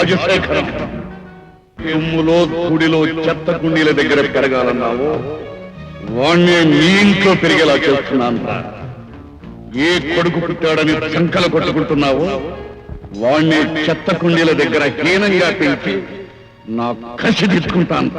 రాజశేఖరం ఎమ్ములో గుడిలో చెత్త కుండీల దగ్గర పెరగాలన్నావో వాణ్ణే నీ ఇంట్లో పెరిగేలా చేస్తున్నాను. ఏ కొడుకు పుట్టాడని సంకల కొట్టుకుంటున్నావో వాణ్ణి చెత్త కుండీల దగ్గర హీనంగా పెంచి నా కసి తీసుకుంటాను.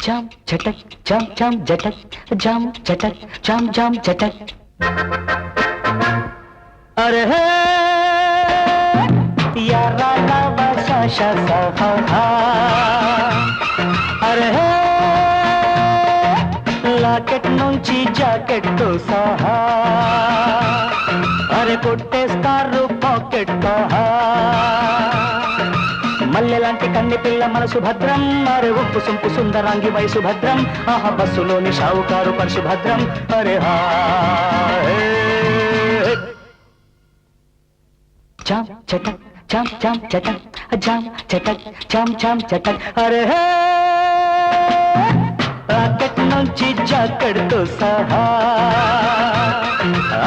जाम झटक जाम जाम झटक जाम झटक जाम जाम झटक अरे हे यारा लावा साशा साहा अरे हे लाकेट నుంచి జాకెట్ తో సహా అరే కొట్టేస్తారు పాకెట్ సహా మల్లెలాంటి కన్ని పిల్ల మనసు భద్రం అరే ఉప్పు సొంపు సుందరాంగి వయసు భద్రం ఆహా బస్సులోని షావుకారు పరుసు భద్రం అరే జామ్ చటక్ జామ్ జామ్ చటక్ జామ్ చటక్ జామ్ జామ్ చటక్ అరే రాకెట్ నుంచి జాకెట్ తో సహా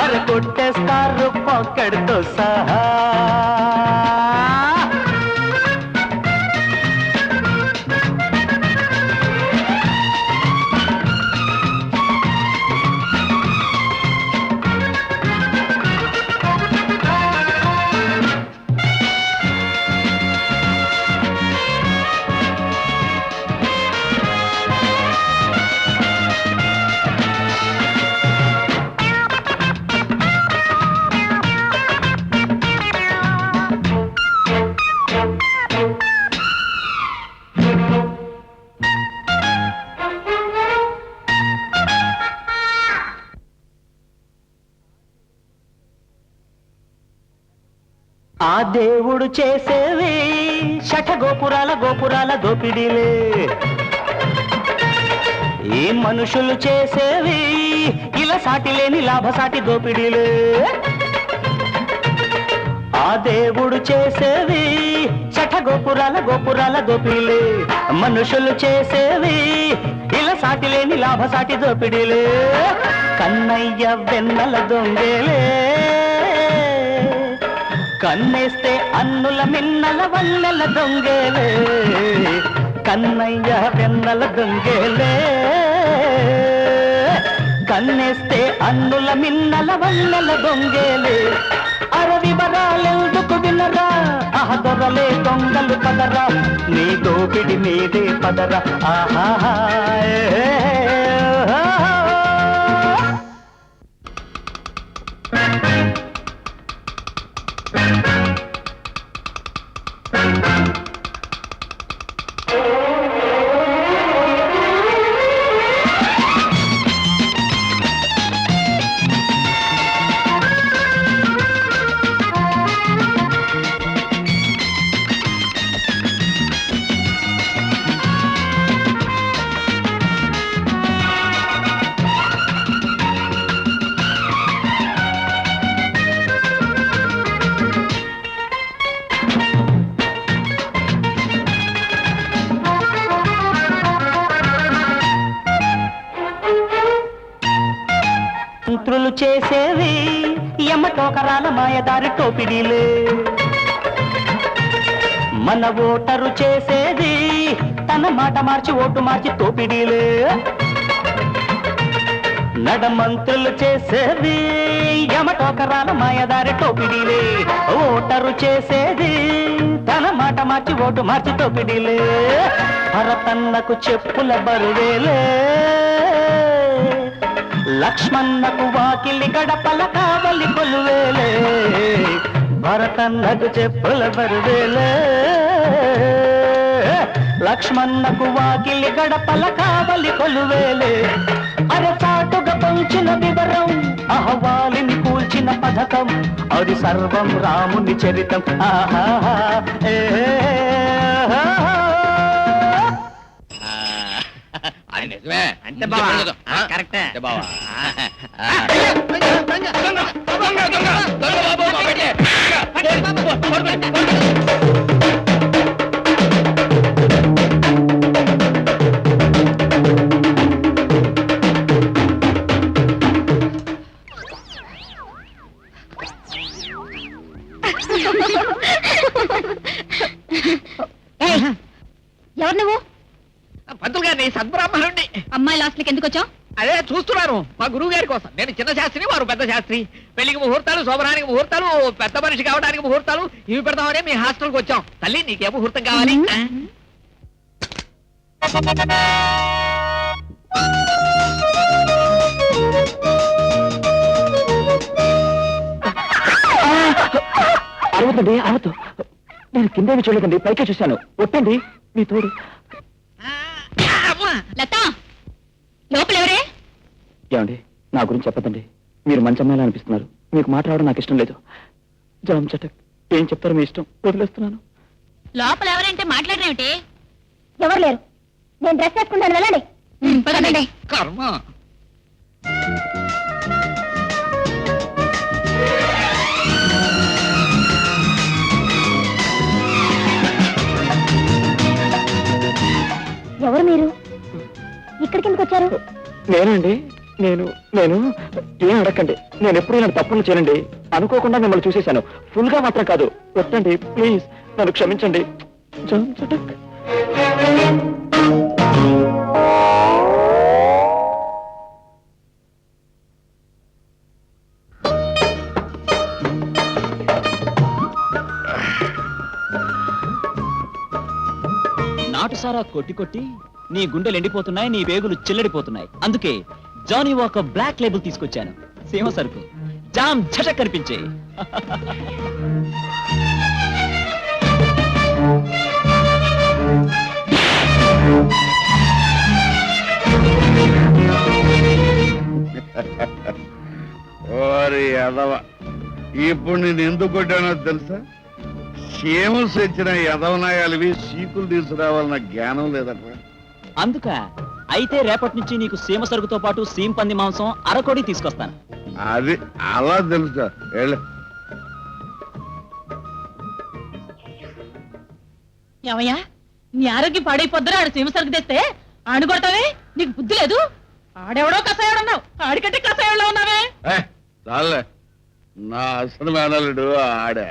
అరే కొట్టేస్తారు పాకెట్ తో సహా ఆ దేవుడు చేసేవి శఠ గోపురాల గోపురాల దోపిడీలే ఈ మనుషులు చేసేవి ఇలా సాటి లేని లాభసాటి దోపిడీలే, ఆ దేవుడు చేసేవి శఠ గోపురాల గోపురాల దోపిడీలే, మనుషులు చేసేవి ఇలా సాటి లేని లాభసాటి దోపిడీలే. కన్నయ్య వెన్నెల దొంగేలే, కన్నేస్తే అన్నుల మిన్నల వన్నెల దొంగేలే, కన్నయ్య వెన్నెల దొంగేలే, కన్నేస్తే అన్నుల మిన్నల వన్నెల దొంగేలే. అరవివరాలెందుకు వినరా, దొరలే దొంగలు పదరా, నీ దోపిడి మీదే పదరా. ఆహా మంత్రులు చేసేవి యమ టోకరాల మాయదారి టోపిడీలే, మన ఓటరు చేసేది తన మాట మార్చి ఓటు మార్చి తోపిడీలే. నడమంత్రులు చేసేది యమ టోకరాల మాయదారి టోపిడీలే, ఓటరు చేసేది తన మాట మార్చి ఓటు మార్చి తోపిడీలే. భరతన్నకు చెప్పుల బరువేలే, లక్ష్మణకు వాకిలి గడపల కావలి కొలువేలే, భరతన్నకు చెప్పుల బరువేలే, లక్ష్మణకు వాకిలి గడపల కావలి కొలువేలే. అరచాటుగా పంచిన వివరం, అహవాలిని కూల్చిన పథకం, అది సర్వం రాముని చరితం. ఆహా నిజమే అంటే బావా, కరెక్టే బావా. ఎవరు నువ్వు? పంతులు గారిని, సద్బ్రాహ్మణుడిని. అమ్మాయి లాస్ట్కి ఎందుకు వచ్చావు? అదే చూస్తున్నాను మా గురువు గారి కోసం. నేను చిన్న శాస్త్రి, వారు పెద్ద శాస్త్రి. పెళ్లికి ముహూర్తాలు, శోభనానికి ముహూర్తాలు, పెద్ద మనిషి కావడానికి ముహూర్తాలు, ఇవి పెడతామని మీ హాస్టల్కి వచ్చాం. తల్లి నీకే ముహూర్తం కావాలి? అరవద్దండి, అరవద్దు. నేను కిందేమి చూడలేదండి, పైకే చూశాను. ఒట్టండి మీ తోడు. లతా, లోపల ఎవరే? ఏమండి, నా గురించి చెప్పదండి. మీరు మంచి అమ్మాయిలా అనిపిస్తున్నారు. మీకు మాట్లాడడం నాకు ఇష్టం లేదు. జామ్ చటక్, ఏం చెప్తారో మీ ఇష్టం, వదిలేస్తున్నాను. లోపల ఎవరంటే మాట్లాడరేమిటి? ఎవరు లేరు, నేను డ్రెస్ వేసుకుంటాను, వెళ్ళండి. పదండి. కర్మ. ఎవరు మీరు? ఇక్కడికి ఎందుకు వచ్చారు? నేనండి, నేను నేను ఏం అడగండి. నేను ఎప్పుడు ఇలాంటి తప్పులు చేయనండి. అనుకోకుండా మిమ్మల్ని చూసేశాను. ఫుల్ గా మాత్రం కాదు. వద్దండి ప్లీజ్, నన్ను క్షమించండి. జామ్ చటక్. నాటుసారా కొట్టి కొట్టి నీ గుండెలు ఎండిపోతున్నాయి, నీ వేగులు చిల్లడిపోతున్నాయి. అందుకే జానీ వాకర్ బ్లాక్ లేబుల్ తీసుకొచ్చాను. సేమ సరుకు, జామ్ ఝటక్ కనిపించే. ఓరి ఎదవ, ఇప్పుడు నేను ఎందుకు కొట్టానో తెలుసా? క్షేమస్ వచ్చిన ఎదవనాయాలవి సీకులు తీసుకురావాలన్న జ్ఞానం లేదట్రా. అందుక అయితే రేపటి నుంచి నీకు సీమ సరుకుతో పాటు సీమ పంది మాంసం అరకోడి తీసుకొస్తాను. అది అలా తెలుసా? వెళ్ళు. ఏమయ్యా నీ ఆరోగ్యం పాడైపోద్దరా ఆడు సీమ సరుకు తెస్తే ఆడుకొడతావే? నీకు బుద్ధి లేదు? ఆడెవడో కసాయాడున్నావు, ఆడికంటే కసాయాడులో ఉన్నావే. చాలే, నా అసలు మేనలుడు ఆడే.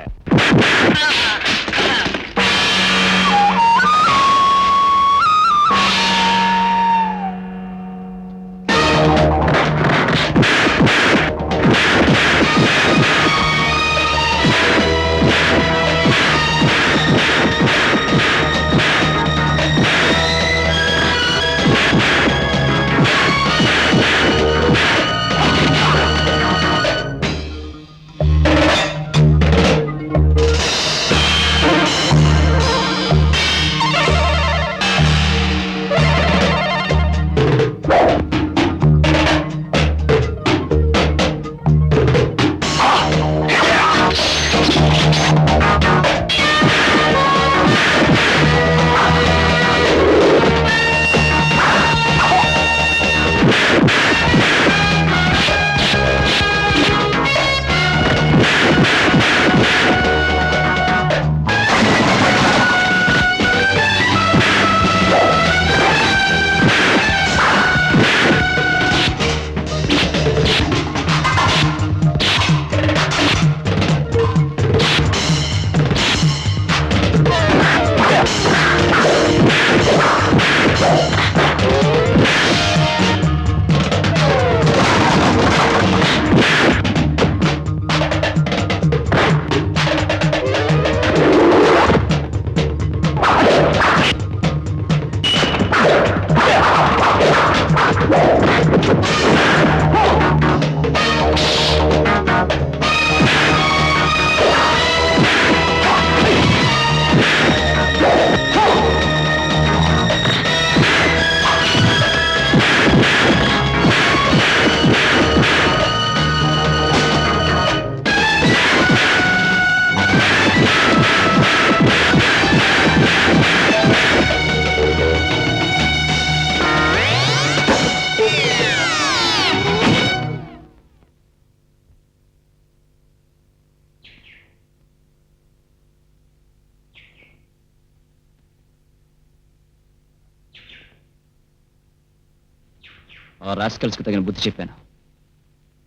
ఆ రాస్కల్స్కి తగిన బుద్ధి చెప్పాను.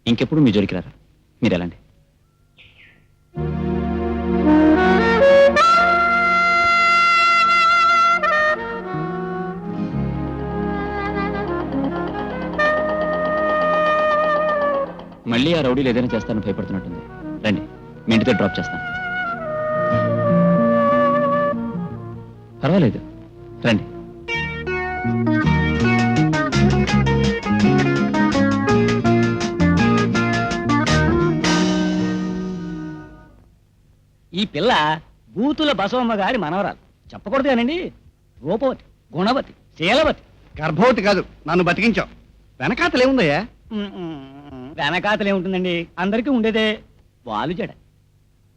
ఇంకెప్పుడు మీ జోలికి రారా. మీరు ఎలాంటి మళ్ళీ ఆ రౌడీలు ఏదైనా చేస్తానని భయపడుతున్నట్టుంది. రండి, మీ ఇంటితో డ్రాప్ చేస్తాను. పర్వాలేదు, రండి. ఈ పిల్ల బూతుల బసవమ్మ గారి మనవరాలు. చెప్పకూడదు కానండి. రూపవతి, గుణవతి, శీలవతి. గర్భవతి కాదు, నన్ను బతికించావు. వెనకాతలేముందయ్యా? వెనకాతలేముంటుందండి, అందరికీ ఉండేదే. వాలు జడ.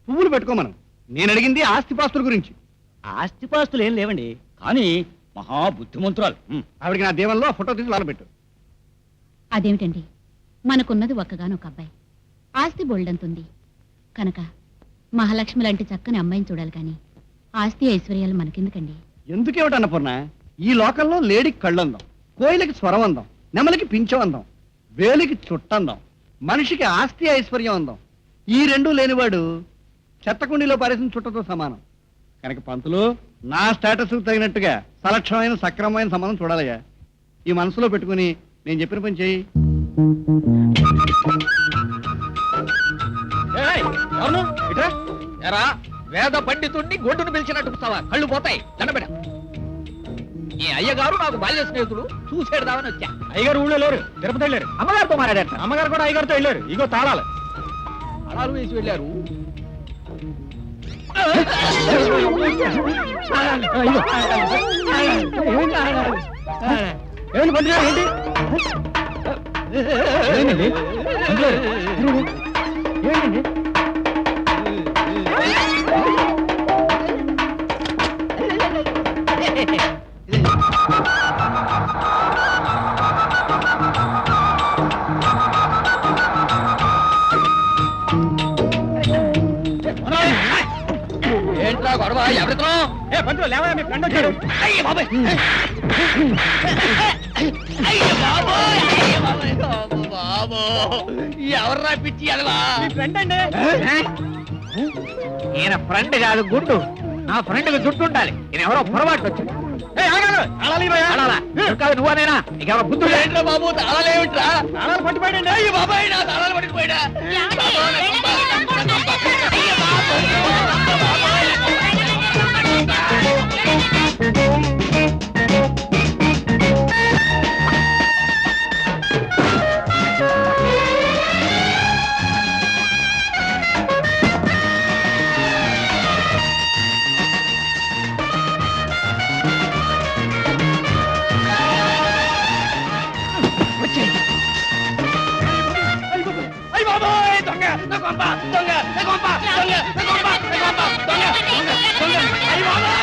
పువ్వులు పెట్టుకోమను. నేను అడిగింది ఆస్తిపాస్తుల గురించి. ఆస్తిపాస్తులు ఏం లేవండి, కానీ మహాబుద్ధిమంతురాలు. ఆవిడికి నా దేవంలో ఫోటో తీసి పెట్టు. అదేమిటండి, మనకున్నది ఒక్కగానొక అబ్బాయి, ఆస్తి బోల్డంతుంది కనుక మహాలక్ష్మి లాంటి చక్కని అమ్మాయిని చూడాలి కానీ ఆస్తి ఐశ్వర్యాలు మనకెందుకండి? ఎందుకేమిటి అన్నపూర్ణ, ఈ లోకంలో లేడికి కళ్ళందాం, కోయిలకి స్వరం అందం, నెమలికి పింఛం అందం, వేలికి చుట్టందం, మనిషికి ఆస్తి ఐశ్వర్యం అందం. ఈ రెండూ లేనివాడు చెత్తకుండీలో పారేసిన చుట్టతో సమానం. కనుక పంతులు, నా స్టేటస్ తగినట్టుగా సలక్షణమైన సక్రమమైన సంబంధం చూడాలయ్యా. ఈ మనసులో పెట్టుకుని నేను చెప్పిన పని చెయ్యి. ఎరా వేద పండితుడిని గొడ్డును పిలిచినట్టు కూర్చోవా? కళ్ళు పోతాయి, దండబెడ. ఈ అయ్యగారు నాకు బాల్య స్నేహితుడు, చూసేద్దామని వచ్చా. అయ్యగారు ఊళ్ళో లేరు, తిరుపతి వెళ్ళారు. అమ్మగారితో మాట్లాడారు. అమ్మగారు కూడా అయ్యగారితో వెళ్ళారు. ఇగో తాళాలు. అలాలు వేసి వెళ్ళారు. ఏమిటి పంతులు గారు, ఏంటి? ఏమైందండి? పంతులు గారు, ఏమైందండి? పంతులు లేవా, మీ ఫ్రెండ్ వచ్చాడు. అయ్య బాబాయ్ అయ్య బాబోయ్ అయ్య బాబాయ్ బాబో ఎవర్రా పిచ్చి అదవా మీ ఫ్రెండ్ అండి. ఈయన ఫ్రెండ్ కాదు గుడ్డు నా ఫ్రెండ్ జుట్టు ఉండాలి ఈయన ఎవరో పొరపాటు వచ్చింది కాదు నువ్వనేనా ఇంకెవరో బుద్ధుడు ఏంట్రా బాబు తాళాలేమిట్రా తాళాలు పట్టిపోయాడండి. అయ్య బాబాయ్ నా తాళాలు పడిపోయాడా అయ్య బాబోయ్ దొంగ నా కొంప దొంగ నా కొంప దొంగ నా కొంప నా కొంప దొంగ దొంగ దొంగ అయ్య బాబోయ్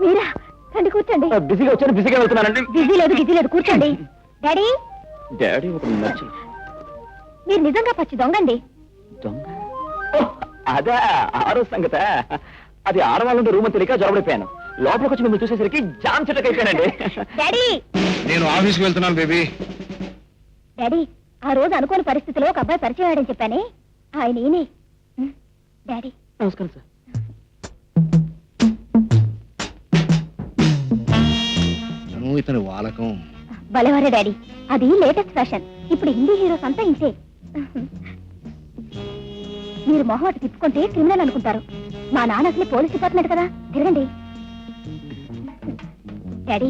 మీరా రండి కూర్చోండి. బిజీగా వచ్చాను, బిజీగా వెళ్తున్నానండి. బిజీ లేదు కూర్చోండి. డాడీ డాడీ ఒక నచ్చి మీరు నిజంగా పచ్చి దొంగండి. దొంగ అదే ఆరో సంగత. అది ఆడవాళ్ళంటే రూమ్ అని తెలియక జొరబడిపోయాను. లోపలికి వచ్చి మిమ్మల్ని చూసేసరికి జామ్ చెట్టకి అయిపోయానండి. డాడీ నేను ఆఫీస్కి వెళ్తున్నాను బేబీ. డాడీ ఆ రోజు అనుకోని పరిస్థితిలో ఒక అబ్బాయి పరిచయం అయ్యాడని చెప్పానే ఆయన ఈయనే. డాడీ నమస్కారం సార్. నువ్వు ఇతని వాలకం. భలేవారే డాడీ, అది లేటెస్ట్ ఫ్యాషన్. ఇప్పుడు హిందీ హీరోస్ అంతా ఇంతే. మీరు మొహం అటు తిప్పుకుంటే క్రిమినల్ అనుకుంటారు. మా నాన్న అసలు పోలీస్ డిపార్ట్మెంట్ కదా. తిరగండి డాడీ.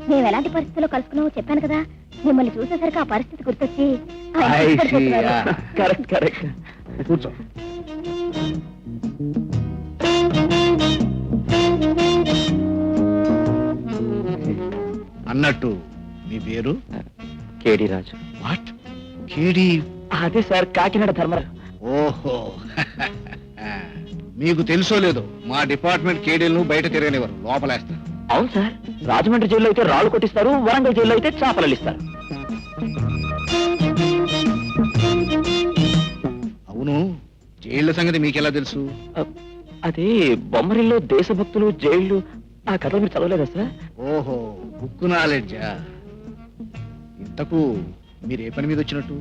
మేము ఎలాంటి పరిస్థితుల్లో కలుసుకున్నామో చెప్పాను కదా. మిమ్మల్ని చూసేసరికి ఆ పరిస్థితి గుర్తొచ్చి ఆయన I see, సిగ్గుపడిపోతున్నారు. yeah. కరెక్ట్ కూర్చో. అన్నట్టు మీ పేరు? కేడి రాజు. వాట్? కేడి? అదే సార్, కాకినాడ ధర్మరాజు. ఓహో మీకు తెలుసో లేదో మా డిపార్ట్మెంట్ కేడీలను బయట తిరగనివ్వరు, లోపలేస్తారు. అవును సార్, రాజమండ్రి జైల్లో అయితే రాళ్ళు కొట్టిస్తారు, వరంగల్ జైల్లో అయితే చేపలు ఇస్తారు. అవును, జైళ్ళ సంగతి మీకెలా తెలుసు? అది బొమ్మరిల్లో దేశభక్తులు జైళ్ళు ఆ కథలు మీరు చదవలేదా సార్? ఓహో, బుక్ నాలెడ్జా. ఇంతకు మీరు ఏ పని మీద వచ్చినట్టు?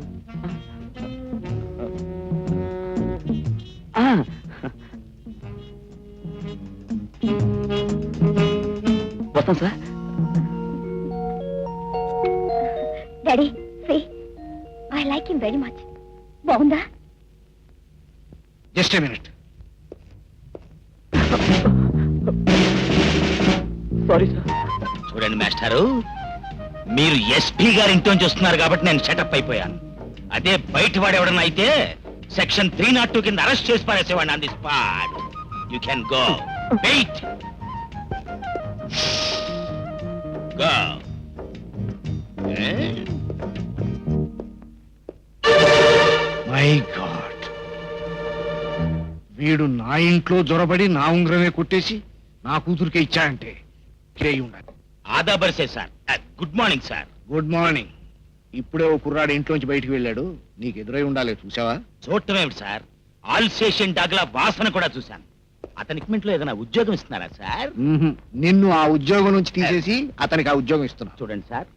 ఆ, వస్తాం sir. Daddy I like him very much. బాగుందా? Just a minute. Sorry sir. చూడండి మాస్టారు, మీరు ఎస్పీ గారి ఇంట్లోంచి వస్తున్నారు కాబట్టి నేను సెటప్ అయిపోయాను. అదే బయట వాడేవాడన్నా అయితే సెక్షన్ 302 కింద అరెస్ట్ చేసి పారేసేవాడిని on the spot. You can go. Wait. Go. My God, వీడు నా ఇంట్లో జొరబడి నా ఉంగరమే కొట్టేసి నా కూతురికే ఇచ్చాయంటే ఇక్కడే ఉండాలి. ఆదా బర్సే sir. Good morning sir. Good morning. ఇప్పుడే ఓ కుర్రాడు ఇంట్లోంచి బయటికి వెళ్ళాడు, నీకు ఎదురై ఉండాలి, చూసావా? చూడటమేమిటి సార్, ఆల్సేషన్ డాగ్ల వాసన కూడా చూశాను. అతనికి ఇంట్లో ఏదైనా ఉద్యోగం ఇస్తున్నారా సార్? నిన్ను ఆ ఉద్యోగం నుంచి తీసేసి అతనికి ఆ ఉద్యోగం ఇస్తున్నా. చూడండి సార్,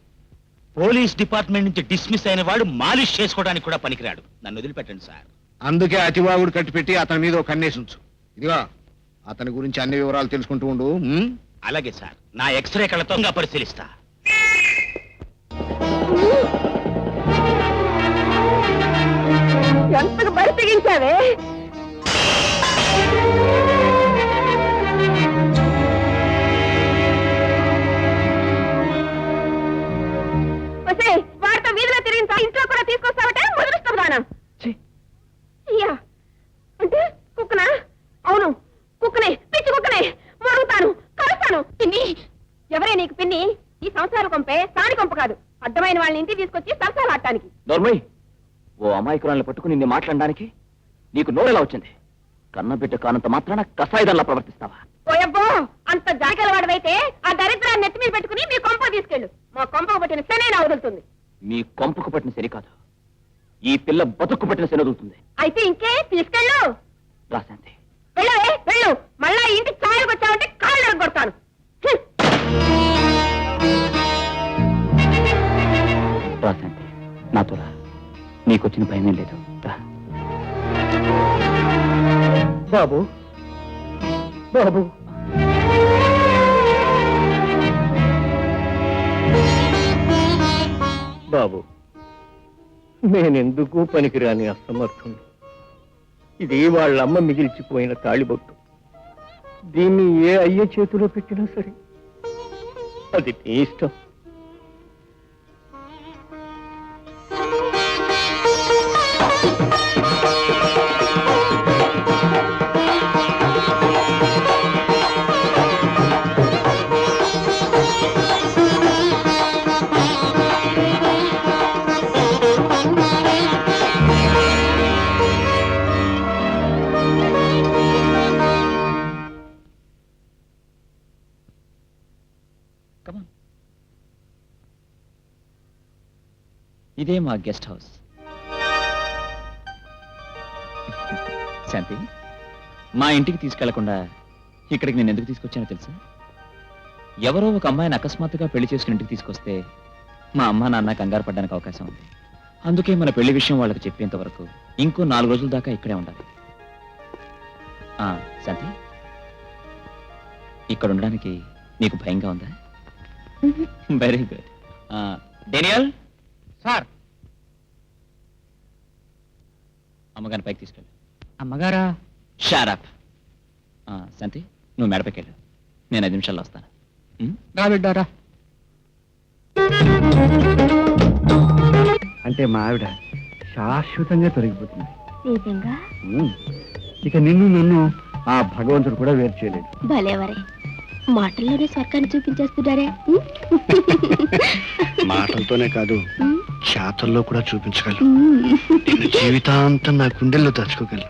పోలీస్ డిపార్ట్మెంట్ నుంచి డిస్మిస్ అయిన వాడు మాలిష్ చేసుకోవడానికి కూడా పనికిరాడు. నన్ను వదిలిపెట్టండి సార్. అందుకే అతివాగుడు కట్టిపెట్టి అతని మీద ఒక కన్నేసి ఉంచు. ఇదిగా అతని గురించి అన్ని వివరాలు తెలుసుకుంటూ ఉండు. అలాగే సార్, నా ఎక్స్రే కళ్ళతో ఇంకా పరిశీలిస్తా. ఎంతకు బరి తెగించావే? ఈ సంవత్సరాల కొంపే స్థాని కొంప కాదు, అడ్డమైన వాళ్ళని ఇంటికి తీసుకొచ్చి సరసాలు ఆడటానికి. నోర్మయ్, ఓ అమాయకురాలను పట్టుకుని నిన్ను మాట్లాడడానికి నీకు నోరెలా వచ్చింది? కన్నబిడ్డ కానంత మాత్రాన కసాయిదాల్లా ప్రవర్తిస్తావా? ఓయబ్బో, అంత జాగలవాడవైతే ఆ దరిద్రాన్ని నెత్తి మీద పెట్టుకుని మీ కొంప తీసుకెళ్ళు. మా కొంపకు పట్టిన శనైనా వదులుతుంది. మీ కొంపకు పట్టిన సరి కాదు, ఈ పిల్ల బతుకు పట్టిన శని వదులుతుంది. అయితే ఇంకే తీసుకెళ్ళు. రాశాంతి, వెళ్ళవే వెళ్ళు. మళ్ళా ఇంటికి ఛాయలకు వచ్చావంటే కాళ్ళు ఎరగొడతాను. రాశాంతి, నాతో రా. నీకొచ్చిన భయమేం లేదు, రా. బాబు బాబు బాబు, నేనెందుకు పనికిరాని అసమర్థుని. ఇది వాళ్ళమ్మ మిగిల్చిపోయిన తాళిబొట్టు. దీన్ని ఏ అయ్య చేతిలో పెట్టినా సరే అది నీ ఇష్టం. Come on. ఇదే మా గెస్ట్ హౌస్. శాంతి, మా ఇంటికి తీసుకెళ్లకుండా ఇక్కడికి నేను ఎందుకు తీసుకొచ్చానో తెలుసా? ఎవరో ఒక అమ్మాయిని అకస్మాత్తుగా పెళ్లి చేసుకుని ఇంటికి తీసుకొస్తే మా అమ్మ నాన్న కంగారు పడ్డానికి అవకాశం ఉంది. అందుకే మన పెళ్లి విషయం వాళ్ళకి చెప్పేంత వరకు ఇంకో 4 రోజుల దాకా ఇక్కడే ఉండాలి. శాంతి, ఇక్కడ ఉండడానికి నీకు భయంగా ఉందా? Very good. Daniel sir. అమ్మగారిని పైకి తీసుకెళ్ళు. అమ్మగారా? షారప్. శాంతి, నువ్వు మేడపైకి వెళ్ళు. నేను 5 నిమిషాల్లో వస్తాను. రా బిడ్డారా. అంటే మా ఆవిడ శాశ్వతంగా తొలగిపోతుంది. నిజంగా? ఇక నిన్ను నన్ను ఆ భగవంతుడు కూడా వేరు చేయలేడు. భలేవరే, మాటల్లోనే స్వర్గాన్ని చూపించేస్తున్నారే. మాటలతోనే కాదు, చేతల్లో కూడా చూపించగలరు. నేను జీవితాంతం నా గుండెల్లో దాచుకోగలను.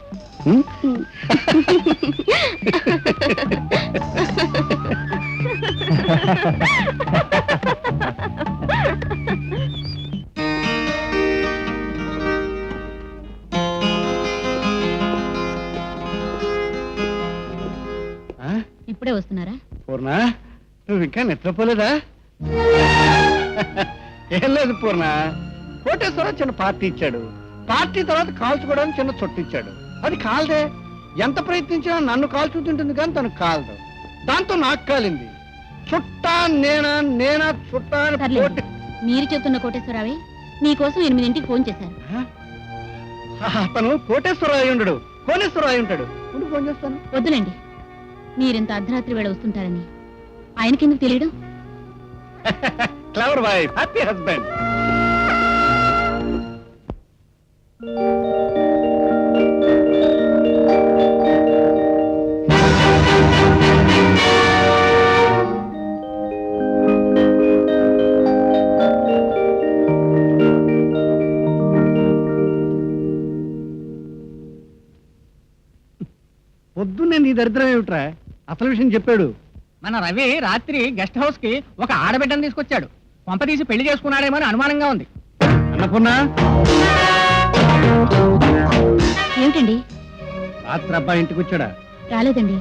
ఇప్పుడే వస్తున్నారా? పూర్ణ, నువ్వు ఇంకా నిద్రపోలేదా? ఏం లేదు పూర్ణ, కోటేశ్వరరావు చిన్న పార్టీ ఇచ్చాడు. పార్టీ తర్వాత కాల్చుకోవడానికి చిన్న చుట్టు ఇచ్చాడు. అది కాలదే. ఎంత ప్రయత్నించినా నన్ను కాల్చుతుంటుంది కానీ తనకు కాలదు. దాంతో నాకు కాలింది. చుట్టా నేనా నేనా చుట్టా అని సర్లేదు. పోటీ. మీరు చెప్తున్న కోటేశ్వరరావే మీకోసం 8 ఫోన్ చేశారు. అతను కోటేశ్వరరావు అయి ఉండడు, కోనేశ్వరరావు అయి ఉంటాడు. ఉండి ఫోన్ చేస్తాను. వద్దులేండి, మీరింత అర్ధరాత్రి వేళ వస్తుంటారని ఆయనకెందుకు తెలియడం? Clever wife, happy husband. పొద్దున్నే నీ దరిద్రం ఏమిట్రా? అసలు విషయం చెప్పాడు. మన రవి రాత్రి గెస్ట్ హౌస్ కి ఒక ఆడబిడ్డను తీసుకొచ్చాడు. కొంప తీసి పెళ్లి చేసుకున్నాడేమో అని అనుమానంగా ఉంది. అన్నపూర్ణ, ఏమిటండి? రాత్రి అబ్బాయి ఇంటికి వచ్చాడా? రాలేదండి.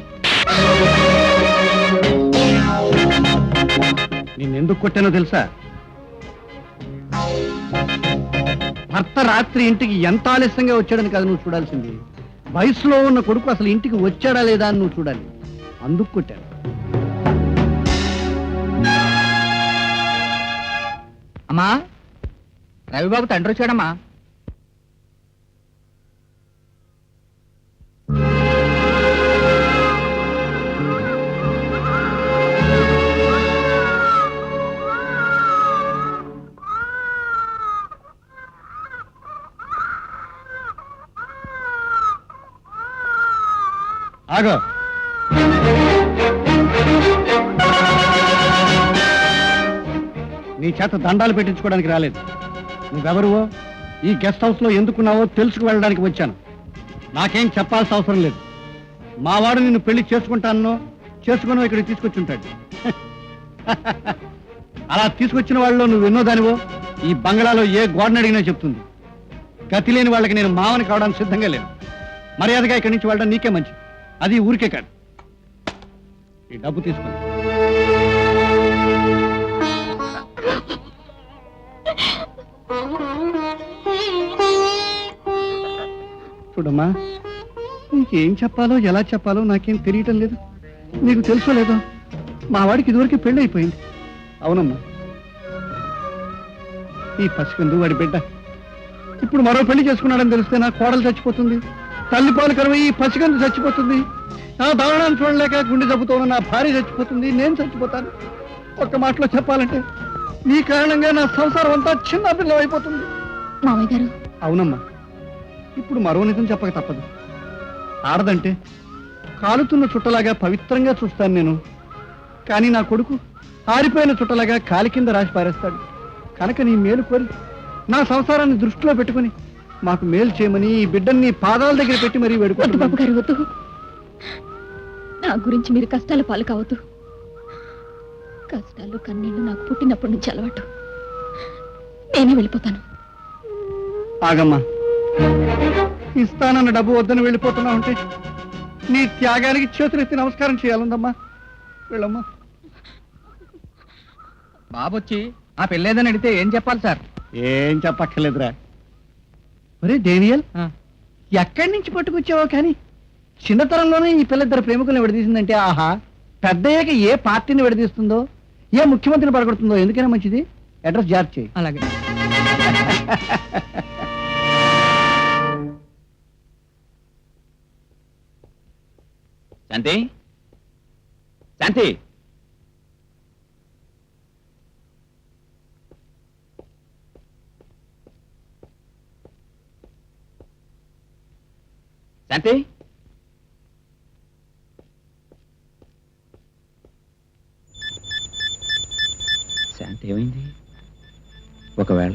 నిన్నెందుకు కొట్టానో తెలుసా? భర్త రాత్రి ఇంటికి ఎంత ఆలస్యంగా వచ్చాడని కాదు నువ్వు చూడాల్సింది, వయసులో ఉన్న కొడుకు అసలు ఇంటికి వచ్చాడా లేదా అని నువ్వు చూడాలి. అందుకు కొట్టాను. అమ్మా, రవిబాబు తండ్రి వచ్చాడమ్మా. ఆగో. నీ చేత దండాలు పెట్టించుకోవడానికి రాలేదు. నువ్వెవరువో, ఈ గెస్ట్ హౌస్ లో ఎందుకున్నావో తెలుసుకు వెళ్ళడానికి వచ్చాను. నాకేం చెప్పాల్సిన అవసరం లేదు. మావాడు నిన్ను పెళ్లి చేసుకుంటానో చేసుకునో ఇక్కడికి తీసుకొచ్చి ఉంటాడు. అలా తీసుకొచ్చిన వాళ్ళలో నువ్వు ఎన్నో దానివో ఈ బంగ్లాలో ఏ గోడని అడిగినా చెప్తుంది. గతి లేని వాళ్ళకి నేను మావని కావడానికి సిద్ధంగా లేను. మర్యాదగా ఇక్కడి నుంచి వెళ్ళడం నీకే మంచి. అది ఊరికే కాదు. ఈ డబ్బు తీసుకుని చూడమ్మా, నీకేం చెప్పాలో ఎలా చెప్పాలో నాకేం తెలియటం లేదు. నీకు తెలుసో లేదో మా వాడికి ఇదివరకు పెళ్ళి అయిపోయింది. అవునమ్మా, ఈ పసికందు వాడి బిడ్డ ఇప్పుడు మరో పెళ్లి చేసుకున్నాడని తెలిస్తే నా కోడలు చచ్చిపోతుంది, తల్లిపాలు కరువు ఈ పసికందు చచ్చిపోతుంది, నా దారుణాన్ని చూడలేక గుండె జబ్బుతో ఉన్న నా భార్య చచ్చిపోతుంది, నేను చచ్చిపోతాను. ఒక్క మాటలో చెప్పాలంటే నీ కారణంగా నా సంసారం అంతా చిన్న పిల్ల అయిపోతుంది. మామయ్య గారు, అవునమ్మా, ఇప్పుడు మరో నిజం చెప్పక తప్పదు. ఆడదంటే కాలుతున్న చుట్టలాగా పవిత్రంగా చూస్తాను నేను, కానీ నా కొడుకు ఆరిపోయిన చుట్టలాగా కాలి కింద రాసి పారేస్తాడు. కనుక నీ మేలు కోరి నా సంసారాన్ని దృష్టిలో పెట్టుకుని మాకు మేలు చేయమని ఈ బిడ్డని పాదాల దగ్గర పెట్టి మరీ వద్దు బాబు వేడుకుంటున్నాను. గారు, వద్దు. నా గురించి మీరు కష్టాల పాలు కావద్దు. కష్టాలు కన్నీళ్లు నాకు పుట్టినప్పటి నుంచి అలవాటు. నేనే వెళ్ళిపోతాను. ఆగమ్మా, ఇస్తానన్న డబ్బు వద్దని వెళ్ళిపోతున్నావు అంటే నీ త్యాగానికి చేతులెత్తి నమస్కారం చేయాలందమ్మా. వెళ్ళమ్మా. బాబొచ్చి ఆ పెళ్ళేదని అడిగితే ఏం చెప్పాలి సార్? ఏం చెప్పక్కర్లేదురా. ఒరే డేనియల్, ఎక్కడి నుంచి పట్టుకొచ్చావో కానీ చిన్నతనంలోనే ఈ పిల్లిద్దరు ప్రేమికులను విడదీసిందంటే ఆహా, పెద్దయ్యాక ఏ పార్టీని విడదీస్తుందో, ఏ ముఖ్యమంత్రిని పడగొడుతుందో ఎందుకైనా మంచిది అడ్రస్ జారీ చేయి. అలాగే. శాంతి, శాంతి, శాంతి, శాంతి ఏమైంది? ఒకవేళ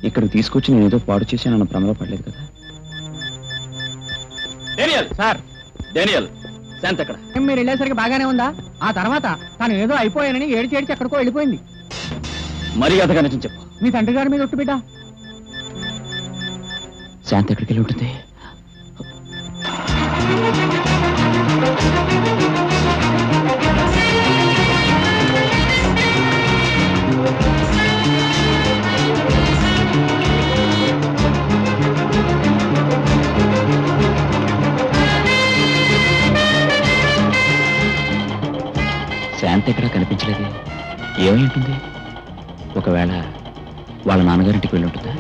ఇక్కడికి తీసుకొచ్చి నేను ఏదో పాడు చేశానన్న భ్రమలో పడలేదు కదా? డేనియల్ సార్, డేనియల్, శాంతి అక్కడ. మీరు వెళ్ళేసరికి బాగానే ఉందా? ఆ తర్వాత తను ఏదో అయిపోయానని ఏడిచి ఎక్కడికో వెళ్ళిపోయింది. మర్యాదగా నిజం చెప్పు. మీ తండ్రి గారి మీద ఒట్టు బిడ్డ. శాంతి ఎక్కడికి వెళ్ళి ఉంటుంది? శాంతి ఎక్కడా కనిపించలేదు. ఏమై ఉంటుంది? ఒకవేళ వాళ్ళ నాన్నగారింటికి వెళ్ళి ఉంటుందా?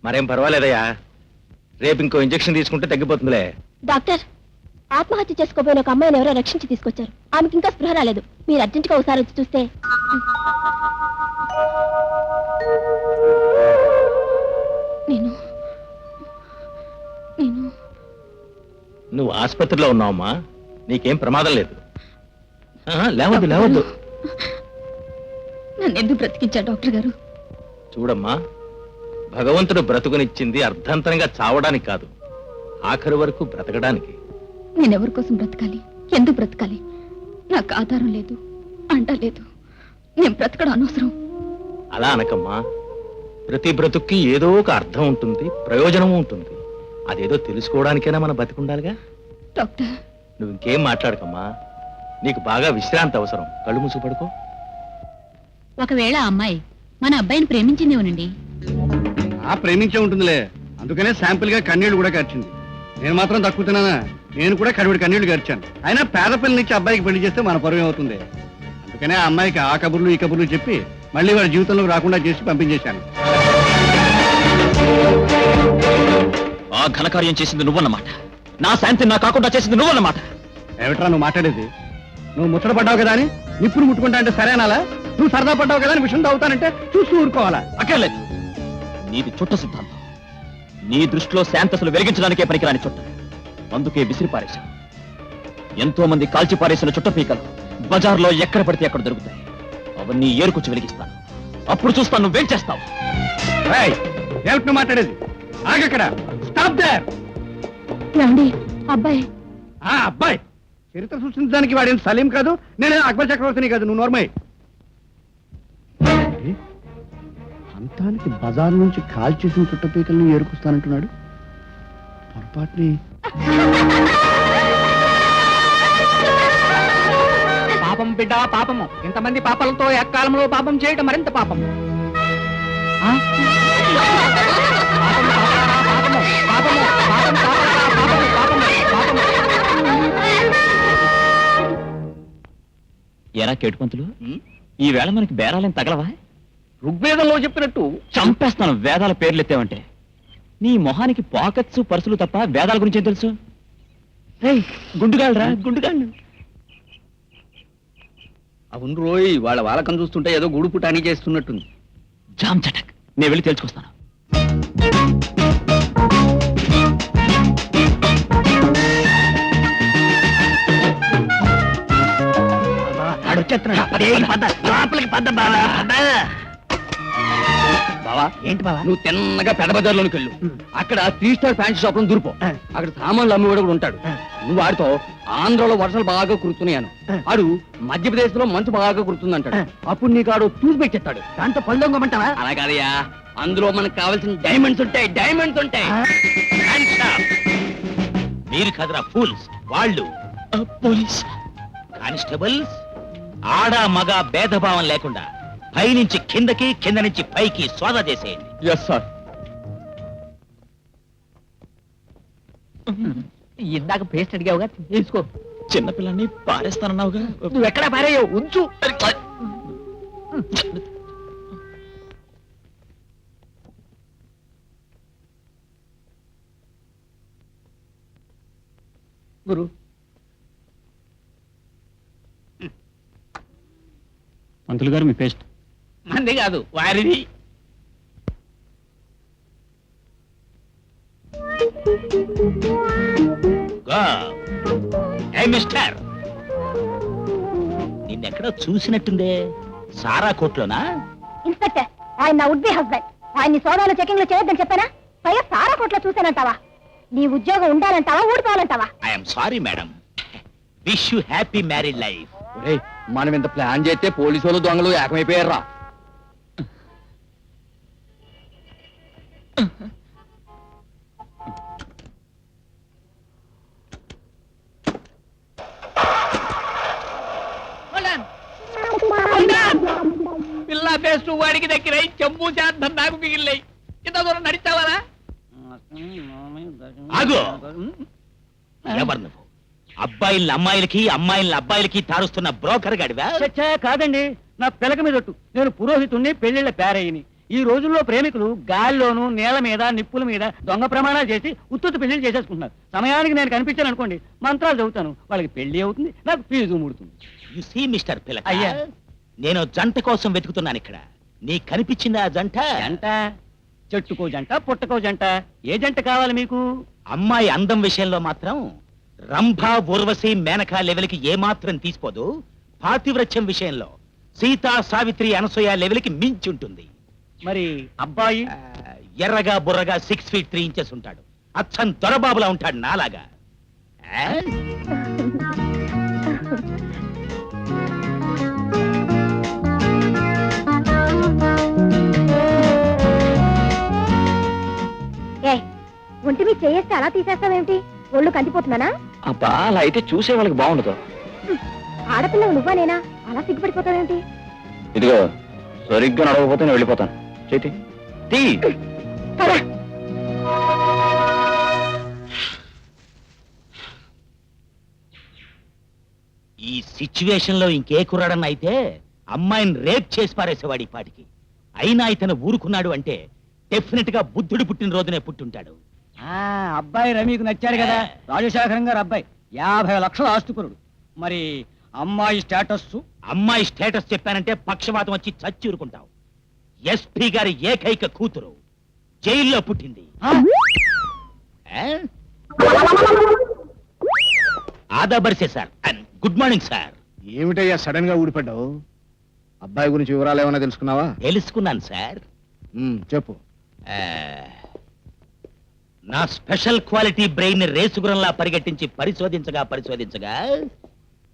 మరేం పర్వాలేదయ్యా, రేపు ఇంకో ఇంజెక్షన్ తీసుకుంటే తగ్గిపోతుందిలే. డాక్టర్, ఆత్మహత్య చేసుకోబోయిన ఒక అమ్మాయిని ఎవరో రక్షించి తీసుకొచ్చారు. ఆమెకి ఇంకా స్పృహ రాలేదు. మీరు అర్జెంటుగా ఒకసారి వచ్చి చూస్తే. నేను నేను నువ్వు ఆసుపత్రిలో ఉన్నావమ్మా, నీకేం ప్రమాదం లేదు. లేవద్దు లేవద్దు. నన్ను ఎందుకు బ్రతికించారు డాక్టర్ గారు? చూడమ్మా, భగవంతుడు బ్రతుకునిచ్చింది అర్ధంతరంగా చావడానికి కాదు, ఆఖరి వరకు బ్రతకడానికి. నేనెవరి కోసం బ్రతకాలి? ఎందుకు బ్రతకాలి? నాకు ఆధారం లేదు, అంట లేదు. నేను బ్రతకడం అనవసరం. అలా అనకమ్మా, ప్రతి బ్రతుక్కి ఏదో ఒక అర్థం ఉంటుంది, ప్రయోజనము ఉంటుంది. అదేదో తెలుసుకోవడానికైనా మన బతికుండాలిగా. డాక్టర్, నువ్వు ఇంకేం మాట్లాడకమ్మా. నీకు బాగా విశ్రాంతి అవసరం. కళ్ళు మూసు పడుకో. ఒకవేళ ఆ అమ్మాయి మన అబ్బాయిని ప్రేమించిందేమోనండి. ప్రేమించే ఉంటుందిలే, అందుకనే శాంపిల్ గా కన్నీళ్లు కూడా కార్చింది. నేను మాత్రం తక్కువ తిన్నానా? నేను కూడా కడివిడి కన్నీళ్లు కార్చాను. అయినా పేద పిల్లనిచ్చి అబ్బాయికి పెళ్లి చేస్తే మన పరువు అవుతుంది. అందుకనే ఆ అమ్మాయికి ఆ కబుర్లు ఈ కబుర్లు చెప్పి మళ్ళీ వాడి జీవితంలోకి రాకుండా చేసి పంపించేశాను. ఆ ఘనకార్యం చేసింది నువ్వన్నమాట. నా శాంతి నా కాకుండా చేసింది నువ్వన్నమాట. ఏమిట్రా నువ్వు మాట్లాడేది? నువ్వు ముచ్చట పడ్డావు కదా అని నిప్పులు ముట్టుకుంటా అంటే సరేనాలా? నువ్వు సరదా పడ్డావు కదా అని విషయం తాగుతానంటే చూస్తూ ఊరుకోవాలా? అక్కర్లేదు. నీది చుట్ట సిద్ధాంతం. నీ దృష్టిలో శాంతి అసలు వెలిగించడానికే పనికిరాని చుట్ట. అందుకే విసిరి పారేశావు. ఎంతో మంది కాల్చి పారేసిన చుట్ట పీకలు బజార్లో ఎక్కడ పడితే అక్కడ దొరుకుతాయి. అవన్నీ ఏరుకొచ్చి వెలిగిస్తాను. అప్పుడు చూస్తాను నువ్వేం చేస్తావు. ఏమిటి నువ్వు మాట్లాడేది? ఆగక్కడ. Stop there. ఏమండి అబ్బాయి? ఆ అబ్బాయి చరిత్ర సృష్టించడానికి వాడేం సలీం కాదు, నేనే అక్బర్ చక్రవర్తిని కాదు. నువ్వు నోర్మై. అంతానికి బజార్ నుంచి కాల్ చేసిన చుట్టపీకల్ని ఏరుకొస్తానంటున్నాడు. పొరపాటుని పాపం బిడ్డ పాపము. ఇంతమంది పాపాలతో ఏకాలంలో పాపం చేయటం మరింత పాపము. ఆ? పాపము, పాపము, పాపము, పాపము, పాపము, పాపము, పాపము. ఎరా కేటుపంతులు, ఈ వేళ మనకి బేరాలేం తగలవా? ఋగ్వేదంలో చెప్పినట్టు చంపేస్తాను వేదాల పేర్లు ఎత్తావంటే. నీ మొహానికి పాకెట్స్ పర్సులు తప్ప వేదాల గురించి ఏం తెలుసు? గుండుగాళ్ళరా గుండుగాళ్ళు. అవును రోయ్, వాళ్ళ వాళ్ళకం చూస్తుంటే ఏదో గూడు పుటాని చేస్తున్నట్టుంది. జామ్ చటక్. నేను వెళ్ళి తెలుసుకొస్తాను. బావా ఏంటి బావా? నువ్వు తిన్నగా పెద్ద బజార్లోకి వెళ్ళు. అక్కడ 3 స్టార్ ఫ్యాన్సీ షాప్ లో దూరిపో. అక్కడ సామాన్లు అమ్మి కూడా ఉంటాడు. నువ్వు ఆడితో ఆంధ్రలో వర్షాలు బాగా కురుతున్నాయను, ఆడు మధ్యప్రదేశ్ లో మంచు బాగా కురుతుందంటాడు. అప్పుడు నీకు ఆడు చూసి పెట్టేస్తాడు. దాంతో పళ్ళొంగమంటావా? అలా కాదయ్యా, అందులో మనకు కావాల్సిన డైమండ్స్ ఉంటాయి. డైమండ్స్ ఉంటాయి. మీరు కదరా ఫూల్స్. వాళ్ళు పోలీస్ కానిస్టేబుల్స్. ఆడ మగ భేదభావం లేకుండా పైనుంచి కిందకి, కింద నుంచి పైకి సోదా చేసేయండి. Yes sir. ఇందాక పేస్ట్ అడిగావుగా, తీసుకో. చిన్నపిల్లని పారేస్తానన్నావుగా. నువ్వు ఎక్కడా పారేయవు, ఉంచు. గురు మంత్రులు గారు మీ పేస్ట్. మంది కాదు, వారిది. మిస్టర్, నిన్నెక్కడో చూసినట్టుందే. సారా కోట్లోనా? ఇన్స్పెక్టర్, ఆయన నా వుడ్ బి హస్బెండ్. ఆయన్ని సోదాలు చెకింగ్ లో చేయొద్దని చెప్పానా? పైగా సారా కోట్లో చూశానంటావా? నీ ఉద్యోగం ఉండాలంటావా, ఊడిపోవాలంటావా? I'm sorry madam. Wish you happy married life. మనం ఇంత ప్లాన్ చేస్తే పోలీసు వాళ్ళు దొంగలు ఏకమైపోయారా? పిల్ల పేస్ట్ వాడికి దగ్గర చెంబు చేద్దాం నాకు మిగిలినాయి. ఇంత దూరం నడిచావాలా? ఆగు. ఎవరు నువ్వు? అబ్బాయిల్ని అమ్మాయిలకి, అమ్మాయిల్ని అబ్బాయిలకి తారుస్తున్న బ్రోకర్ గడివా? కాదండి, నా పిలక మీద ఒట్టు. నేను పురోహితుణ్ణి, పెళ్లిళ్ళ పేరయ్యని. ఈ రోజుల్లో ప్రేమికులు గాల్లోనూ, నేల మీద, నిప్పుల మీద దొంగ ప్రమాణాలు చేసి ఉత్తుత్తి పెళ్లిళ్ళు చేసేసుకుంటున్నారు. సమయానికి నేను కనిపించాను అనుకోండి, మంత్రాలు చదువుతాను, వాళ్ళకి పెళ్లి అవుతుంది, నాకు ఫీజు ముడుతుంది. యు సీ మిస్టర్ పిలక, అయ్యా. నేను జంట కోసం వెతుకుతున్నాను ఇక్కడ. నీకు కనిపించిందా ఆ జంట? జంట? చెట్టుకో జంట, పుట్టకో జంట. ఏ జంట కావాలి మీకు? అమ్మాయి అందం విషయంలో మాత్రం రంభ, ఊర్వశి, మేనక లెవెల్కి ఏమాత్రం తీసిపోదు. పాతివ్రత్యం విషయంలో సీతా, సావిత్రి, అనసూయ లెవెల్కి మించి ఉంటుంది. మరి అబ్బాయి? ఎర్రగా బుర్రగా 6 feet 3 inches ఉంటాడు. అచ్చం దొరబాబులా ఉంటాడు నాలాగా. ఆ? ఏ ఒంటి మీద చేయేస్తే అలా తీసేస్తావేమిటి? ఒళ్ళు కందిపోతున్నానా? అబ్బా, అలా అయితే చూసే వాళ్ళకి బాగుండదు. ఆడపిల్లవు నువ్వా నేనా అలా సిగ్గుపడిపోతావేంటి? ఇదిగో సరిగ్గా నడవకపోతే నేను వెళ్ళిపోతాను. చేతి తీ. పద. ఈ సిచ్యువేషన్ లో ఇంకే కుర్రాడన్న అయితే అమ్మాయిని రేప్ చేసి పారేసేవాడు ఈ పాటికి. అయినా ఇతను ఊరుకున్నాడు అంటే డెఫినెట్ గా బుద్ధుడు పుట్టినరోజునే పుట్టుంటాడు. అబ్బాయి రమీకు నచ్చాడు కదా, రాజశేఖరం గారు అబ్బాయి 50 లక్షల ఆస్తుపరుడు. మరి అమ్మాయి స్టేటస్? అమ్మాయి స్టేటస్ చెప్పానంటే పక్షవాతం వచ్చి చచ్చి ఊరుకుంటావు. ఎస్పీ గారి ఏకైక కూతురు జైల్లో పుట్టింది. ఆదాబర్సే సార్. Good morning sir. ఏమిటయ్యా సడన్ గా ఊడిపడ్డావు? అబ్బాయి గురించి వివరాలు ఏమైనా తెలుసుకున్నావా? తెలుసుకున్నాను సార్. చెప్పు. నా స్పెషల్ క్వాలిటీ బ్రెయిన్ ని రేసుగురంలా పరిగెట్టించి పరిశోధించగా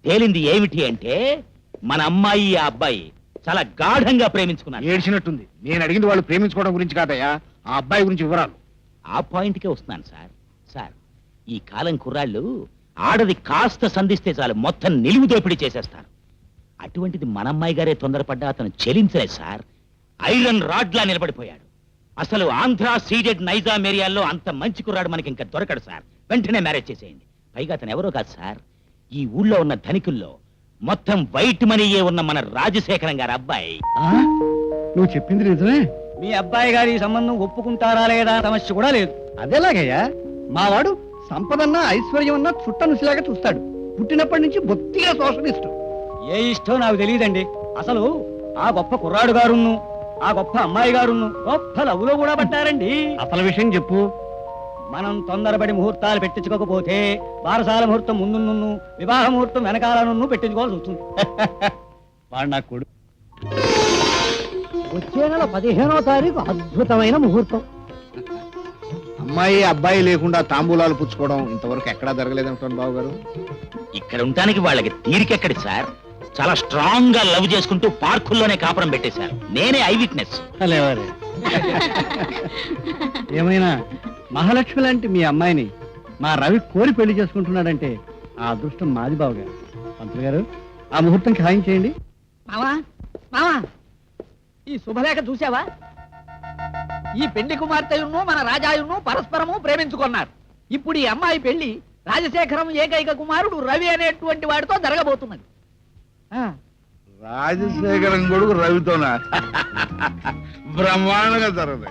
తేలింది ఏమిటి అంటే మన అమ్మాయి ఆ అబ్బాయి చాలా గాఢంగా ప్రేమించుకున్నారు. ఏడ్చినట్టుంది. నేను అడిగింది వాళ్ళు ప్రేమించుకోవడం గురించి కాదయ్యా, ఆ అబ్బాయి గురించి వివరాలు. ఆ పాయింట్కే వస్తున్నాను సార్. సార్, ఈ కాలం కుర్రాళ్ళు ఆడది కాస్త సంధిస్తే చాలు మొత్తం నిలువు దోపిడీ చేసేస్తారు. అటువంటిది మన అమ్మాయి గారే తొందరపడ్డా అతను చెలించలేదు సార్. ఐరన్ రాడ్లా నిలబడిపోయాడు. అసలు ఆంధ్ర సీడెడ్ నైజాం ఏరియాల్లో అంత మంచి కుర్రాడు మనకి ఇంకా దొరకడు సార్. వెంటనే మ్యారేజ్ చేసేయండి. పైగా అతను ఎవరో కాదు సార్, ఈ ఊళ్ళో ఉన్న ధనికుల్లో మొత్తం వైట్ మనీయే ఉన్న మన రాజశేఖరం గారి అబ్బాయి. నువ్వు చెప్పింది నిజమే. మీ అబ్బాయి గారి సంబంధం ఒప్పుకుంటారా లేదా సమస్య కూడా లేదు. అదేలాగయ్యా, మావాడు సంపదన్నా ఐశ్వర్యం అన్నా చుట్టనుసిలాగా చూస్తాడు. పుట్టినప్పటి నుంచి బొత్తిగా సోషలిస్టు. ఏ ఇష్టం నాకు తెలియదండి. అసలు ఆ గొప్ప కుర్రాడు గారును ఆ గొప్ప అమ్మాయి గారును గొప్ప లవ్లో కూడా పడ్డారండి. అసలు విషయం చెప్పు. మనం తొందరపడి ముహూర్తాలు పెట్టించుకోకపోతే బారసాల ముహూర్తం ముందున్ను వివాహ ముహూర్తం వెనకాలను పెట్టించుకోవాల్సి వస్తుంది. వాడు నా కొడుకు. వచ్చే నెల 15వ తారీఖు అద్భుతమైన ముహూర్తం. అమ్మాయి అబ్బాయి లేకుండా తాంబూలాలు పుచ్చుకోవడం ఇంతవరకు ఎక్కడా జరగలేదంటాను బాబు గారు. ఇక్కడ ఉండటానికి వాళ్ళకి తీరికెక్కడి సార్. చాలా స్ట్రాంగ్ గా లవ్ చేసుకుంటూ పార్కుల్లోనే కాపురం పెట్టేశారు. నేనే ఐ విట్నెస్. లేవరే. ఏమైనా మహాలక్ష్మి లాంటి మీ అమ్మాయిని మా రవి కోరి పెళ్లి చేసుకుంటున్నాడంటే ఆ అదృష్టం మాది బావుగా. పంతులు గారు, ఆ ముహూర్తం ఖాయం చేయండి. మావా మావా, ఈ శుభలేఖ చూసావా? ఈ పెళ్లి కుమార్తెయును మన రాజాయును పరస్పరము ప్రేమించుకున్నారు. ఇప్పుడు ఈ అమ్మాయి పెళ్లి రాజశేఖరం ఏకైక కుమారుడు రవి అనేటువంటి వాడితో జరగబోతున్నది. రాజశేఖరం కొడుకు రవితోనా? బ్రహ్మాండంగా జరగదు.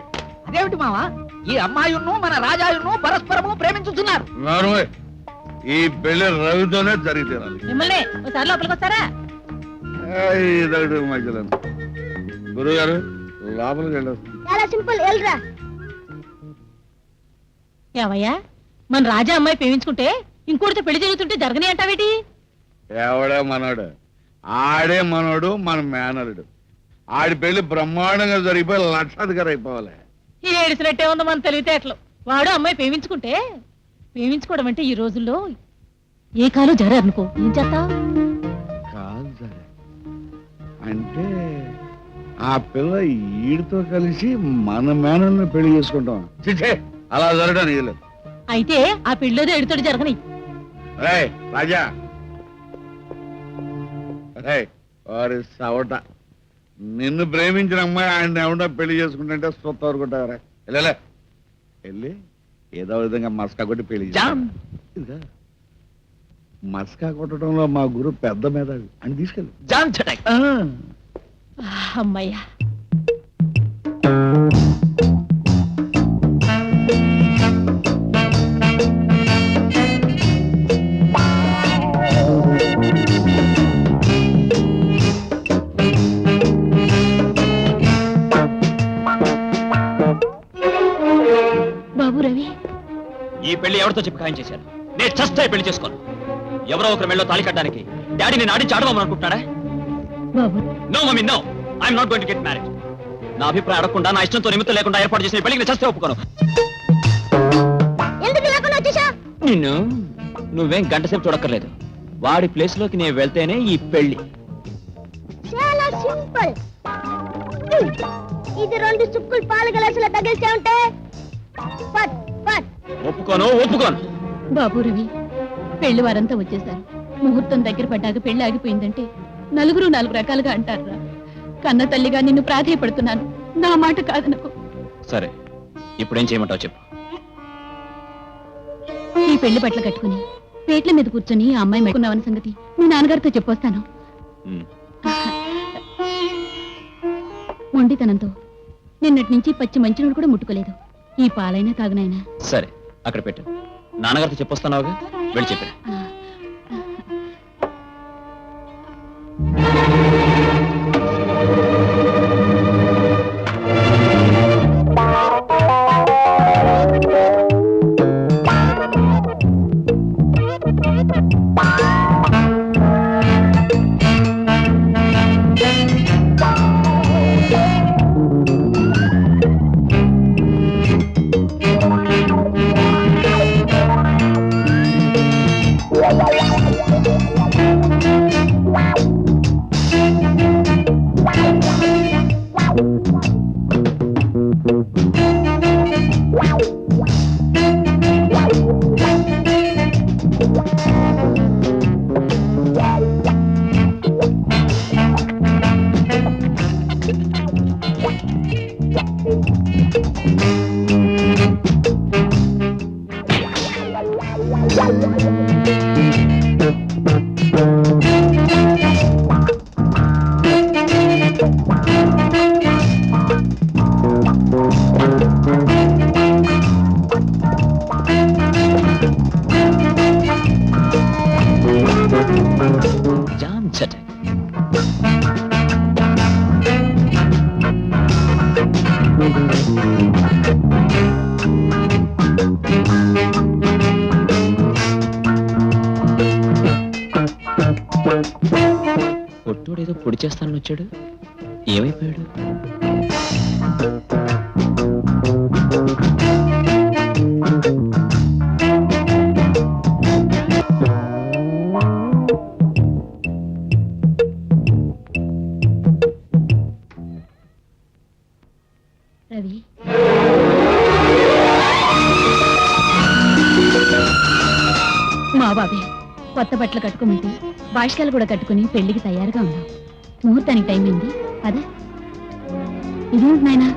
అదేమిటి మావా, ఈ అమ్మాయిను మన రాజాయును పరస్పరము ప్రేమించుతున్నారు. ఈ పెళ్లి రవితోనే జరిగి తీరాలి. మిమ్మల్ని ఒకసారి లోపలికి వస్తారా? మధ్యలో గురువు గారు లోపలికి వెళ్ళొచ్చు. చాలా సింపుల్, ఎల్రా. ఏమయ్యా, మన రాజా అమ్మాయి ప్రేమించుకుంటే ఇంకోటితో పెళ్లి జరుగుతుంటే జరగని అంటావేటి? ఎవడే మనోడు? ఆడే మనోడు, మన మేనరుడు. ఆడి పెళ్లి బ్రహ్మాండంగా జరిగిపోయి లక్షాధికారి అయిపోవాలి. ఏడిసినట్టే ఉంది మన తెలివితేటలు. వాడు అమ్మాయి ప్రేమించుకుంటే, ప్రేమించుకోవడం అంటే ఈ రోజుల్లో ఏ కాలం జరగనుకో ఏం చేస్తా? కాదు సరే అంటే ఆ పిల్ల ఈడితో కలిసి మన మేనల్ని పెళ్లి చేసుకుంటాం. చిచ్చే, అలా జరగడానికి లేదు. అయితే ఆ పెళ్ళేదో ఎడితోటి జరగని. రాజా, వారి సవట, నిన్ను ప్రేమించిన అమ్మాయి ఆయన ఎవడో పెళ్లి చేసుకుంటుంటే సొత్త వరకుంటారా? వెళ్ళలే, వెళ్ళి ఏదో విధంగా మస్కా కొట్టి పెళ్లి చేస్తా. మస్కా కొట్టడంలో మా గురు పెద్ద మీద అని తీసుకెళ్ళి అమ్మయ్యా. బాబు రవి, ఈ పెళ్లి ఎవరితో చెప్పి ఖాయం చేశాను? నేను చస్తే పెళ్లి చేసుకోను. ఎవరో ఒకరు మెళ్ళో తాళి కట్టడానికి డాడీ నేను ఆడించి ఆడమని అనుకుంటున్నాడా? బాబు no mummy, no, I'm not going to get marriage. నా అభిప్రాయం అడగకుండా, నా ఇష్టంతో నిమిత్తం లేకుండా ఏర్పాటు చేసిన పెళ్లికి నేను చస్తే ఒప్పుకోను. నిన్ను నువ్వేం గంట సేపు చూడక్కర్లేదు. వాడి ప్లేస్ లోకి నేను వెళ్తేనే ఈ పెళ్లి. చాలా సింపుల్. ఇది 2 చుక్కులు పాలు గ్లాసుల తగిలితే ఉంటే ఒప్పుకోను, ఒప్పుకోను. బాబు రవి, పెళ్లి వారంతా వచ్చేసారు. ముహూర్తం దగ్గర పడ్డాక పెళ్లి ఆగిపోయిందంటే నలుగురు నాలుగు రకాలుగా అంటారా. కన్న తల్లిగా నిన్ను ప్రాధేయపడుతున్నాను, నా మాట కాదనుకో. సరే, ఇప్పుడేం చేయమంటావు చెప్పు. ఈ పెళ్లి బట్టలు కట్టుకుని పేట్ల మీద కూర్చొని ఆ అమ్మాయి మెట్టుకున్నావన్న సంగతి మీ నాన్నగారితో చెప్పొస్తాను. ఉమ్, మొండితనంతో నిన్నటి నుంచి పచ్చి మంచినీళ్ళు కూడా ముట్టుకోలేదు. ఈ పాలైనా తాగునైనా. సరే, అక్కడ పెట్టు. నాన్నగారితో చెప్పొస్తానావుగా, వెళ్ళి చెప్పాను. జామ్ చటక్. పొట్టోడేదో పొడి చేస్తానని వచ్చాడు, ఏమైపోయాడు? రవి, మా బాబే కొత్త బట్టలు కట్టుకోమంటే బాష్కాలు కూడా కట్టుకుని పెళ్లికి తయారుగా ఉన్నాం. ముహూర్తానికి టైం అయింది. అదే ఇదేంటి నాయనా,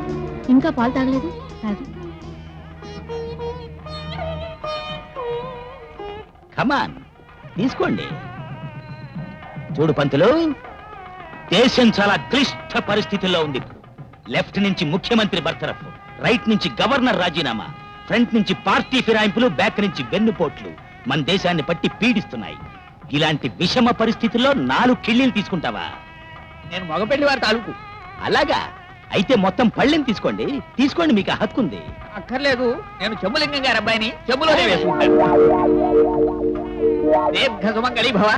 ఇంకా పాలు తాగలేదు? తాగు. కమాన్, తీసుకోండి. చూడు పంతులు, దేశం చాలా క్లిష్ట పరిస్థితుల్లో ఉంది. లెఫ్ట్ నుంచి ముఖ్యమంత్రి బర్తరఫ్, రైట్ నుంచి గవర్నర్ రాజీనామా, ఫ్రంట్ నుంచి పార్టీ ఫిరాయింపులు, బ్యాక్ నుంచి వెన్నుపోట్లు మన దేశాన్ని పట్టి పీడిస్తున్నాయి. ఇలాంటి విషమ పరిస్థితుల్లో 4 కిళ్ళీలు తీసుకుంటావా? నేను మగపెళ్లి వారి తాలూకు. అలాగా అయితే మొత్తం పళ్ళెం తీసుకోండి. తీసుకోండి, మీకు ఆ హక్కు ఉంది. అక్కర్లేదు, నేను చెమ్ములింగం గారి అబ్బాయిని చెమ్ములోనే వేసుకుంటాను. దీర్ఘ సుమంగళి భవ.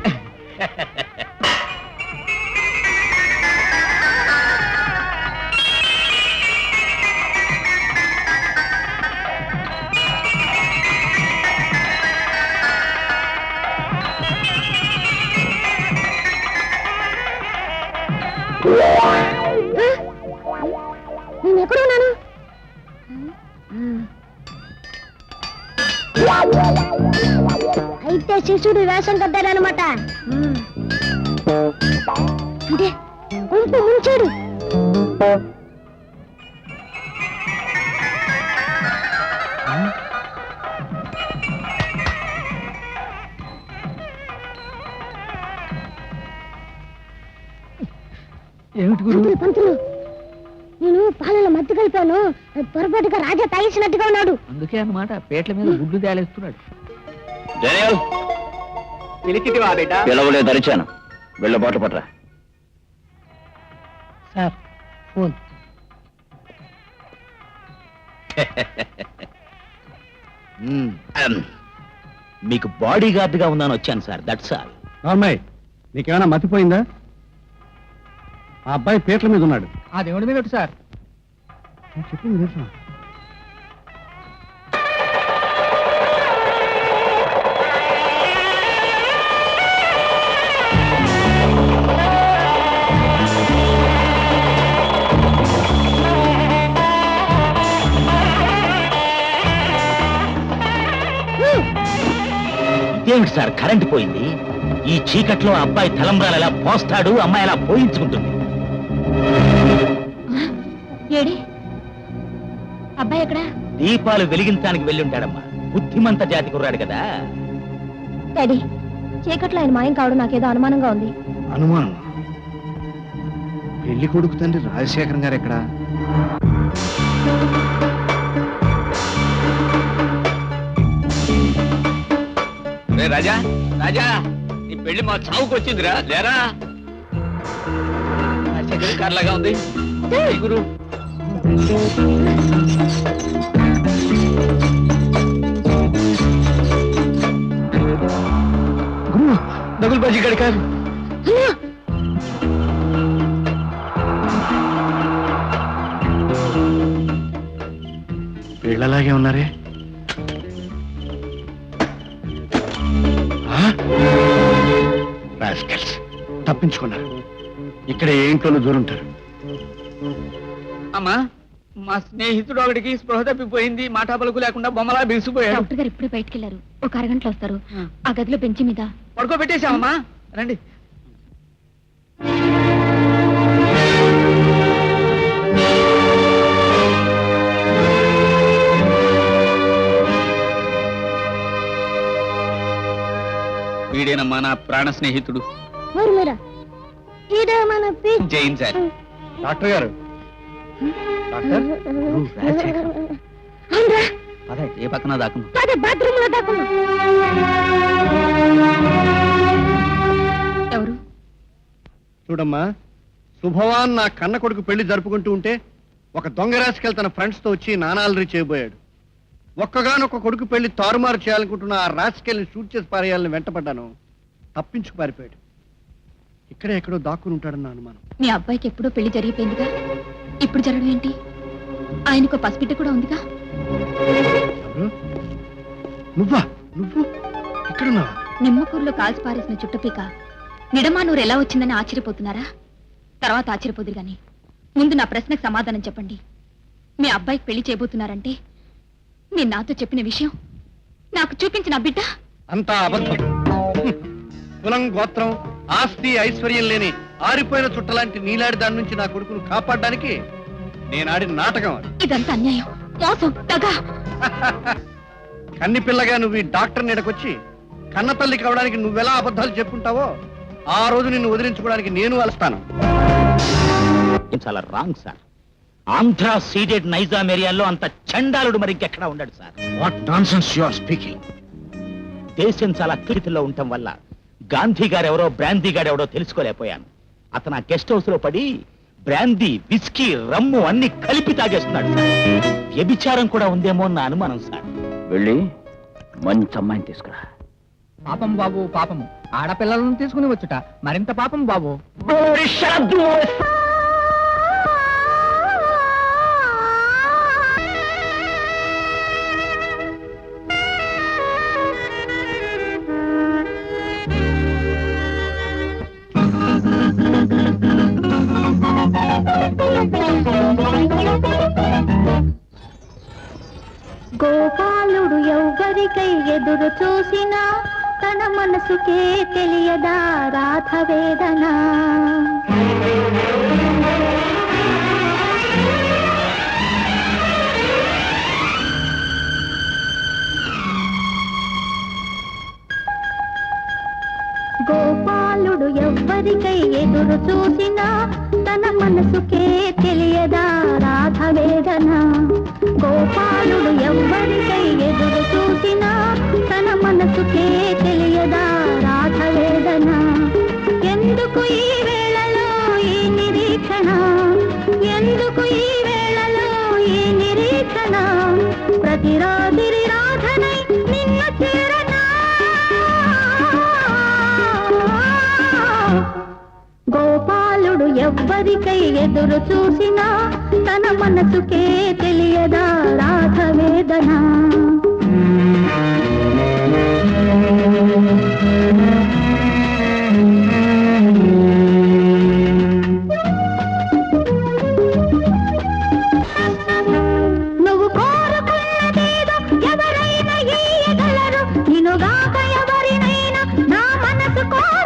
నేను ఎక్కడున్నాను? అయితే శిశుడు వేషం కట్టాడనమాట. అంటే కొంత ముంచాడు. ఏమిటి గురు? పంతులు, పంతులు, నేను పాలలో మత్తు కలిపాను. పొరపాటుగా రాజా తాగేసినట్టుగా ఉన్నాడు. అందుకే అన్నమాట పేట్ల మీద గుడ్లు తేలేస్తున్నాడు. డేనియల్, పిలిచిటివా బిడ్డ? పిలవలే, ధరిచాను. వెళ్ళ బాట పట్రా. Sir, phone. మీకు బాడీ గార్డ్ గా ఉన్నాను వచ్చాను సార్, దట్స్ ఆల్. నార్మల్, నీకేమైనా మతిపోయిందా? ఆ అబ్బాయి పేట్ల మీద ఉన్నాడు. ఆ దేవుడి మీద సార్. చెప్పింది తెలుసా? ఇదేమిటి సార్, కరెంట్ పోయింది? ఈ చీకట్లో అబ్బాయి తలంబ్రాలు ఎలా పోస్తాడు, అమ్మాయి ఎలా పోయించుకుంటుంది. ఏడి అబ్బాయి ఎక్కడా? దీపాలు వెలిగించడానికి వెళ్ళుంటాడమ్మా. బుద్ధిమంత జాతి కుర్రాడు కదా. డాడీ, చీకట్లో ఆయన మాయం కావడం నాకేదో అనుమానంగా ఉంది. అనుమానం? పెళ్లి కొడుకు తండ్రి రాజశేఖరం గారు ఎక్కడా? రాజా రాజా, నీ పెళ్లి మా చావుకు వచ్చిందిరా. లేరా, కార్లాగా ఉంది. గురు గురు, డబుల్ బాజీ గడి కాదు. వీళ్ళలాగే ఉన్నారే. రాస్కల్స్ తప్పించుకున్నారు. ఇక్కడ ఏ ఇంట్లో దూరుంటారు. అమ్మా, మా స్నేహితుడు ఒకటికి స్పృహ తప్పిపోయింది. మాటా పలుకు లేకుండా బొమ్మలా బిగిసిపోయాడు. డాక్టర్ గారు ఇప్పుడే బయటికి వెళ్ళారు. ఒక అరగంటలో వస్తారు. ఆ గదిలో బెంచి మీద పడుకోబెట్టేశామమ్మా. రండి. వీడేనమ్మా నా ప్రాణ స్నేహితుడు జైన్ సార్. డాక్టర్ గారు, డాక్టర్ అదే ఏ పక్కన దాక్కున్నా. ఎవరు? చూడమ్మా, శుభవాన్ నా కన్న కొడుకు పెళ్లి జరుపుకుంటూ ఉంటే ఒక దొంగ రాసుకెళ్ళి తన ఫ్రెండ్స్ తో వచ్చి నానాలరీ చేయబోయాడు. ఒక్కగానొక్క కొడుకు పెళ్లి తారుమారు చేయాలనుకుంటున్న ఆ రాసుకెళ్ళి షూట్ చేసి పారేయాలని వెంటపడ్డాను. తప్పించుకు పారిపోయాడు. ఇక్కడే ఎక్కడో దాక్కుని ఉంటాడన్న అనుమానం. మీ అబ్బాయికి ఎప్పుడో పెళ్లి జరిగిపోయిందిగా, ఇప్పుడు జరగడం ఏంటి? ఆయనకు పసిబిడ్డ కూడా ఉందిగా. ఎవరు? నువ్వా? నువ్వు ఇక్కడున్నావా? నిమ్మకూరులో కాల్చి పారేసిన చుట్టపీక నిడమానూరు ఎలా వచ్చిందని ఆశ్చర్యపోతున్నారా? తర్వాత ఆశ్చర్యపోదురు గాని ముందు నా ప్రశ్నకు సమాధానం చెప్పండి. మీ అబ్బాయికి పెళ్లి చేయబోతున్నారంటే నేను నాతో చెప్పిన విషయం, నాకు చూపించిన బిడ్డ అంతా అబద్ధం. కులం, గోత్రం, ఆస్తి, ఐశ్వర్యం లేని ఆరిపోయిన చుట్టలాంటి నీలాడి దాని నుంచి నా కొడుకును కాపాడడానికి నేను ఆడిన నాటకం. ఇదంతా అన్యాయం, మోసం, దగా. కన్ని పిల్లగా నువ్వు ఈ డాక్టర్ నీడకొచ్చి కన్న తల్లి కావడానికి నువ్వెలా అబద్ధాలు చెప్పుకుంటావో ఆ రోజు నిన్ను వదిలించుకోవడానికి నేను అలస్తాను. చాలా wrong sir. Andhra ceded Nizam ఏరియాలో అంత చండాలుడు మరి ఇంకెక్కడా ఉండడు sir. What nonsense you are speaking. దేశం చాలా క్లితిలో ఉండటం వల్ల గాంధీ గారు ఎవరో, బ్రాందీ గారు ఎవరో తెలుసుకోలేకపోయాను. అతను ఆ గెస్ట్ హౌస్ లో పడి బ్రాందీ, విస్కీ, రమ్ము అన్ని కలిపి తాగేస్తున్నాడు సార్. వ్యభిచారం కూడా ఉందేమో నా అనుమానం సార్. వెళ్ళి మంచి అమ్మాయిని తీసుకురా. పాపం బాబు, పాపము. ఆడపిల్లలను తీసుకుని వచ్చుట మరింత పాపం బాబు. గోపాలుడు ఎవ్వరికై ఎదురు చూసినా తన మనసుకే తెలియదా రాధ వేదన. గోపాలుడు ఎవ్వరికై ఎదురు చూసినా తన మనసుకే తెలియదా రాధ వేదన. గోపాలుడు ఎవ్వరికై ఎదురు చూసినా తన మనసుకే తెలియదా రాధ వేదన. ఎందుకు ఈ వేళలో ఈ నిరీక్షణ, ఎందుకు ఈ వేళలో ఈ నిరీక్షణ, ప్రతి రాత్రి రాధనై నిన్ను చేరనా. గోపాలుడు ఎవ్వరికై ఎదురు చూసినా తన మనసుకే తెలియదా రాధ వేదన. నువ్వు కోరుకున్నదేదో ఎవరైనా ఇయ్యగలరు, నిన్నుగాక ఎవరినైనా నా మనసు కోరు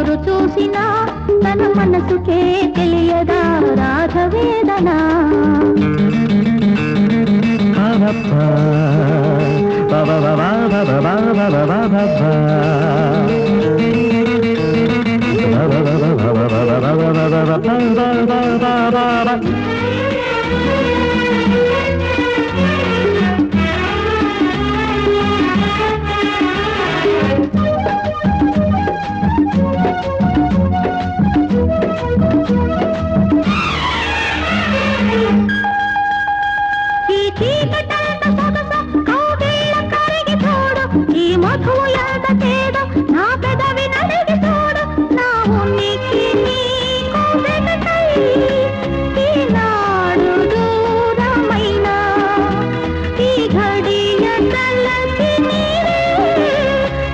ఎదురు చూసినా తన మనసుకే తెలియదా రాధవేదన ఈ చీకటంత సొగసు కౌగిళ్ళ కరిగి చూడు ఈ మధువు ఎంత చేదు నా పెదవి నలిగి చూడు నా ఉనికి నీకు వెనకై ఈనాడు దూరమైన ఈ ఘడియ చల్లటి నీరే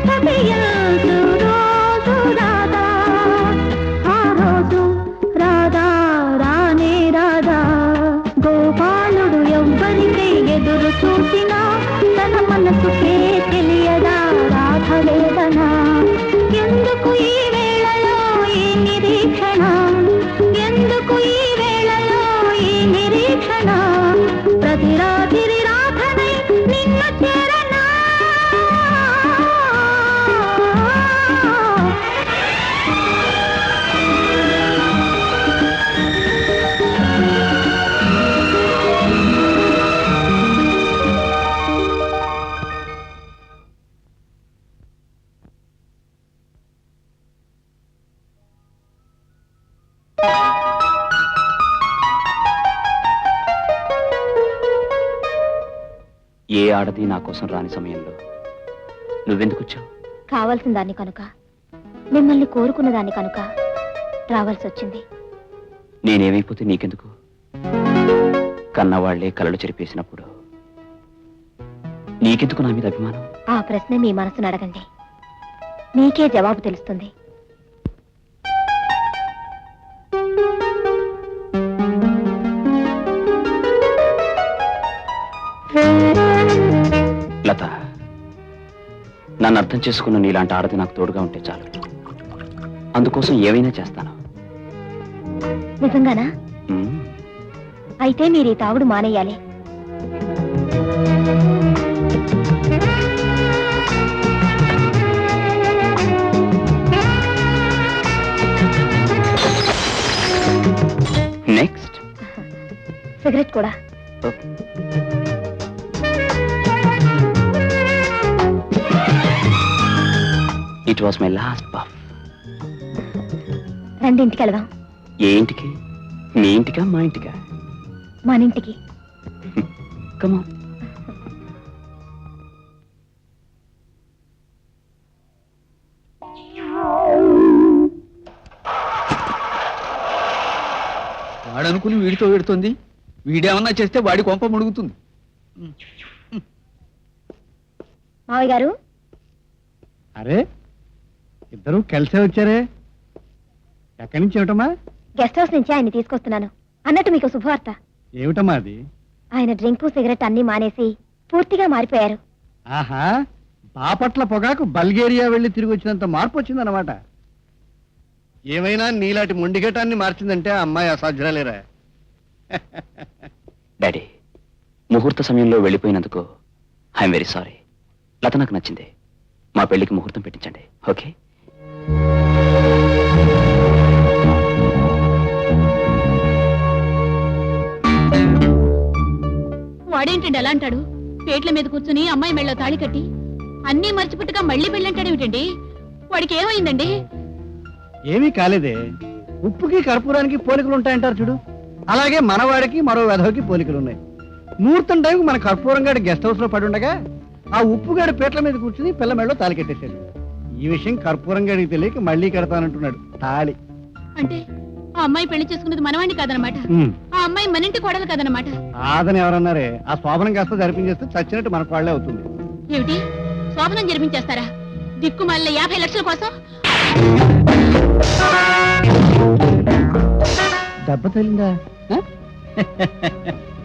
కదియంతు రోజు రాదా ఆ రోజు రాదా రానే రాదా గోపాలుడు ఎవ్వరికై ఎదురు చూసినా తన మనసుకే తెలియదా రాధవేదన ఎందుకు ఈ వేళలో ఈ నిరీక్షణ ఎందుకు ఈ వేళలో ఈ నిరీక్షణ ప్రతి రాత్రి రాధనై నిన్ను చేరనా ఏ ఆడది నా కోసం రాని సమయంలో నువ్వెందుకు వచ్చావు? కావాల్సిన దాన్ని కనుక మిమ్మల్ని కోరుకున్న దాన్ని కనుక రావాల్సి వచ్చింది నేనేమైపోతే నీకెందుకు? కన్నవాళ్లే కలలు చెరిపేసినప్పుడు నీకెందుకు నా మీద అభిమానం? ఆ ప్రశ్న మీ మనసును అడగండి మీకే జవాబు తెలుస్తుంది లత, నన్ను అర్థం చేసుకున్న నీలాంటి ఆడది నాకు తోడుగా ఉంటే చాలు. అందుకోసం ఏమైనా చేస్తాను. నిజంగానా? ఉమ్, అయితే మీరు ఈ తాగుడు మానేయాలి నెక్స్ట్ సిగరెట్ కూడా it was my last puff. రెండింటికి వెళదాం ఏ ఇంటికి? నీ ఇంటికా మా ఇంటికా? మన ఇంటికి కమాన్. వాడనుకుని వీడితో వీడుతుంది, వీడేమన్నా చేస్తే వాడి కొంప ముడుగుతుంది. మావయ్య గారు అరే, ఇద్దరు కలిసే వచ్చారే, ఎక్కడి నుంచి ఏమిటమ్మా? గెస్ట్ హౌస్ నుంచి ఆయన్ని తీసుకొస్తున్నాను. అన్నట్టు మీకు శుభవార్త. ఏమిటమ్మా అది? ఆయన డ్రింకు సిగరెట్ అన్ని మానేసి పూర్తిగా మారిపోయారు. ఆహా, బాపట్ల పొగాకు బల్గేరియా వెళ్ళి తిరిగి వచ్చినంత మార్పు వచ్చిందన్నమాట. ఏమైనా నీలాంటి మొండిగటాన్ని మార్చిందంటే ఆ అమ్మాయి అసాధ్యురాలేరా. డాడీ, ముహూర్త సమయంలో వెళ్ళిపోయినందుకు ఐఎమ్ వెరీ సారీ. లత నాకు నచ్చింది. మా పెళ్లికి ముహూర్తం పెట్టించండి, ఓకే? వాడేంటండి అలా అంటాడు? పేట్ల మీద కూర్చుని అమ్మాయి మెళ్ళో తాళి కట్టి అన్నీ మర్చిపెట్టుగా మళ్ళీ పెళ్ళంటాడేమిటండి? వాడికి ఏమైందండి? ఏమీ కాలేదే. ఉప్పుకి కర్పూరానికి పోలికలు ఉంటాయంటారు చూడు, అలాగే మనవాడికి మరో వెధవకి పోలికలు ఉన్నాయి. ముహూర్తం టైంకి మన కర్పూరం గాడి గెస్ట్ హౌస్ లో పడి ఉండగా ఆ ఉప్పుగాడి పేట్ల మీద కూర్చుని పిల్ల మెళ్ళలో తాళి కట్టేశాడు. ఈ విషయం కర్పూరం గాడికి తెలియక మళ్ళీ కడతానంటున్నాడు తాళి. అంటే ఆ అమ్మాయి పెళ్లి చేసుకున్నది మనవాణ్ణి కాదనమాట. ఆ అమ్మాయి మన ఇంటి కోడలు కాదనమాట. ఆదని ఎవరన్నారే? ఆ శోభనం కాస్త జరిపించేస్తే చచ్చినట్టు మనకు వాళ్ళే అవుతుంది. ఏమిటి, శోభనం జరిపించేస్తారా? దిక్కు మళ్ళీ 50 లక్షల కోసం? దెబ్బ తగిలిందా?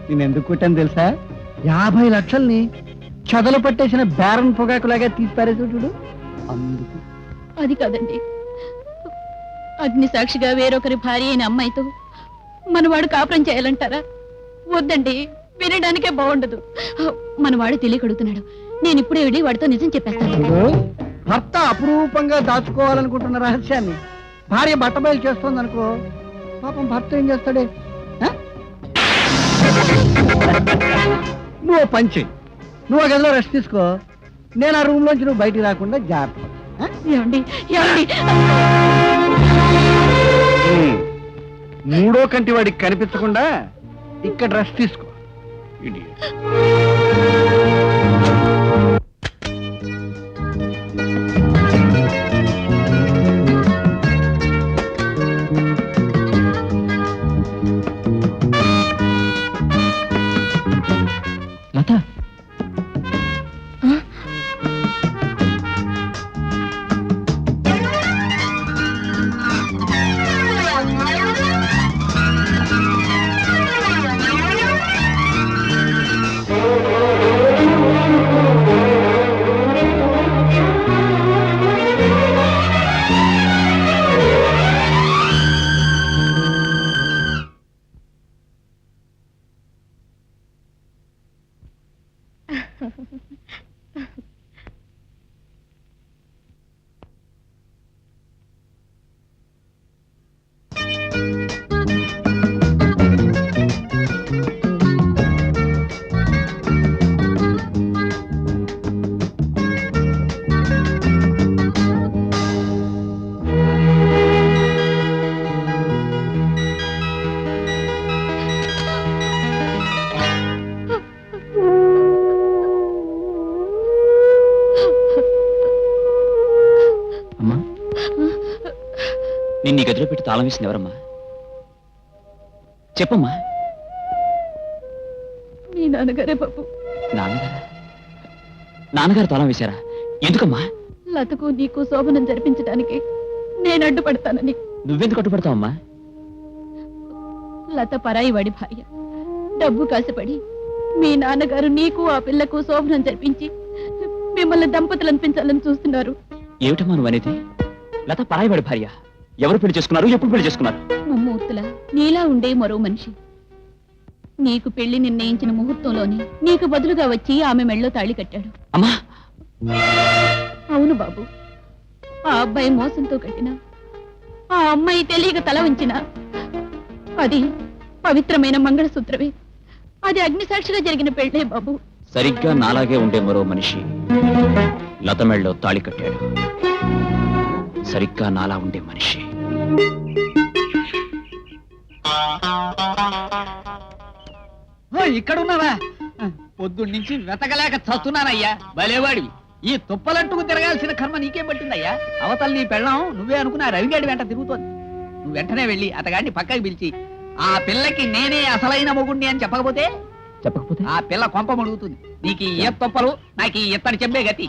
నేను ఎందుకు కొట్టాను తెలుసా? 50 లక్షల్ని చదలు పట్టేసిన బేరన్ పొగాకులాగా తీసి పారేసావు చూడు, అందుకు. అది కాదండి, అగ్ని సాక్షిగా వేరొకరి భార్య అయిన అమ్మాయితో మనవాడు కాపురం చేయాలంటారా? వద్దండి, వినడానికే బాగుండదు. మనవాడు తెలియకడుగుతున్నాడు. నేను ఇప్పుడే వెళ్ళి వాడితో నిజం చెప్పేస్తాను. భర్త అపురూపంగా దాచుకోవాలనుకుంటున్న రహస్యాన్ని భార్య బట్టబయలు చేస్తోందనుకో, పాపం భర్త ఏం చేస్తాడే? ఆ? నువ్వు ఓ పని చెయ్యి, నువ్వు ఆ గదిలో రెస్ట్ తీసుకో, నేను ఆ రూమ్ లోంచి నువ్వు బయటికి రాకుండా జాగ్రత్త. ఏమండి ఏమండి, మూడో కంటి వాడికి కనిపించకుండా ఇక్కడ రెస్ట్ తీసుకో. లత, అమ్మా, నిన్ను ఈ గదిలో పెట్టి తాళం వేసింది ఎవరమ్మా? చెప్పమ్మా. మీ నాన్నగారే బాబు. నాన్నగారా? నాన్నగారు తాళం వేశారా? ఎందుకమ్మా? లతకు నీకు శోభనం జరిపించడానికి నేను అడ్డుపడతానని. నువ్వెందుకు అడ్డుపడతావమ్మా? లత పరాయి వాడి భార్య. డబ్బు కాసిపడి మీ నాన్నగారు నీకు ఆ పిల్లకు శోభనం జరిపించి మిమ్మల్ని దంపతులు పెంచాలని చూస్తున్నారు. ఏమిటమ్మా నువ్వు అనేది? లత పరాయివాడి భార్య. ఎవరు పెళ్లి చేసుకున్నారు? ఎప్పుడు పెళ్లి చేసుకున్నారు? ముమ్మూర్తుల నీలా ఉండే మరో మనిషి. నీకు పెళ్లి నిర్ణయించిన ముహూర్తంలోనే నీకు బదులుగా వచ్చి ఆమె మెళ్ళో తాళి కట్టాడు. అమ్మా, అవును బాబు, ఆ అబ్బాయి మోసంతో కట్టిన, ఆ అమ్మాయి తెలియక తల ఉంచిన, అది పవిత్రమైన మంగళసూత్రమే. అది అగ్నిసాక్షిగా జరిగిన పెళ్లే బాబు. సరిగ్గా నాలాగే ఉండే మరో మనిషి లత మెళ్ళలో తాళి కట్టాడు. సరిగ్గా నాలా ఉండే మనిషి. ఇక్కడ ఉన్నావా? పొద్దున్నుంచి వెతకలేక చస్తున్నానయ్యా. భలేవాడివి. ఈ తుప్పలంటుకు తిరగాల్సిన కర్మ నీకేం పట్టిందయ్యా? అవతల నీ పెళ్ళం నువ్వే అనుకున్నా రవిగాడి వెంట తిరుగుతోంది. నువ్వు వెంటనే వెళ్ళి అతగాడిని పక్కకి పిలిచి ఆ పిల్లకి నేనే అసలైన మొగుణ్ణి అని చెప్పకపోతే ఆ పిల్ల కొంప మడుగుతుంది. నీకు ఈ ఈత తొప్పలు, నాకు ఈ ఇత్తడి చెంబే గతి.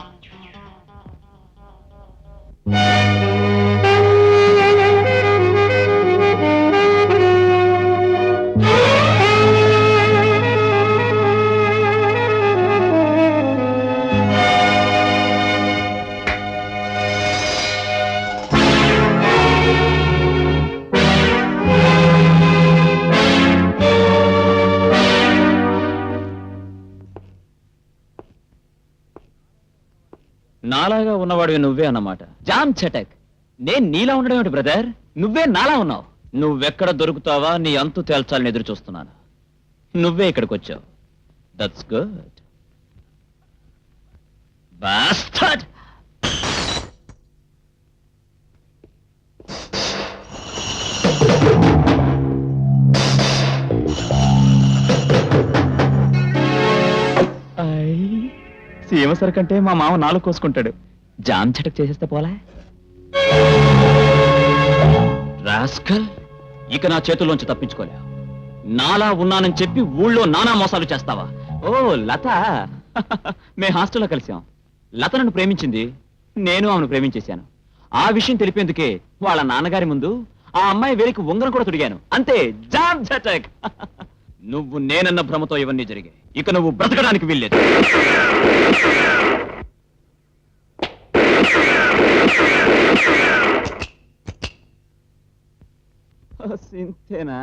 నాలాగా ఉన్నవాడివి నువ్వే అన్నమాట. జామ్ చటక్. నేను నీలా ఉండడం ఏమిటి బ్రదర్? నువ్వే నాలా ఉన్నావు. నువ్వెక్కడ దొరుకుతావా నీ అంతు తేల్చాలని ఎదురు చూస్తున్నాను. నువ్వే ఇక్కడికి వచ్చావు. That's good. బాస్టర్డ్. సీమ సరికంటే మా మామ నాలుగు కోసుకుంటాడు. జామ్ చటక్ చేసేస్తే పోలే. రాస్కల్, ఇక నా చేతుల్లోంచి తప్పించుకోలేవు. నాలా ఉన్నానని చెప్పి ఊళ్ళో నానా మోసాలు చేస్తావా? ఓ లత, మే హాస్టల్లో కలిసాం. లత నన్ను ప్రేమించింది, నేను ఆమెను ప్రేమించేశాను. ఆ విషయం తెలిపేందుకే వాళ్ళ నాన్నగారి ముందు ఆ అమ్మాయి వేలికి ఉంగరం కూడా తొడిగాను. అంతే, జామ్ చటక్. నువ్వు నేనన్న భ్రమతో ఇవన్నీ జరిగాయి. ఇక నువ్వు బ్రతకడానికి వీల్లేదు. ఇంతేనా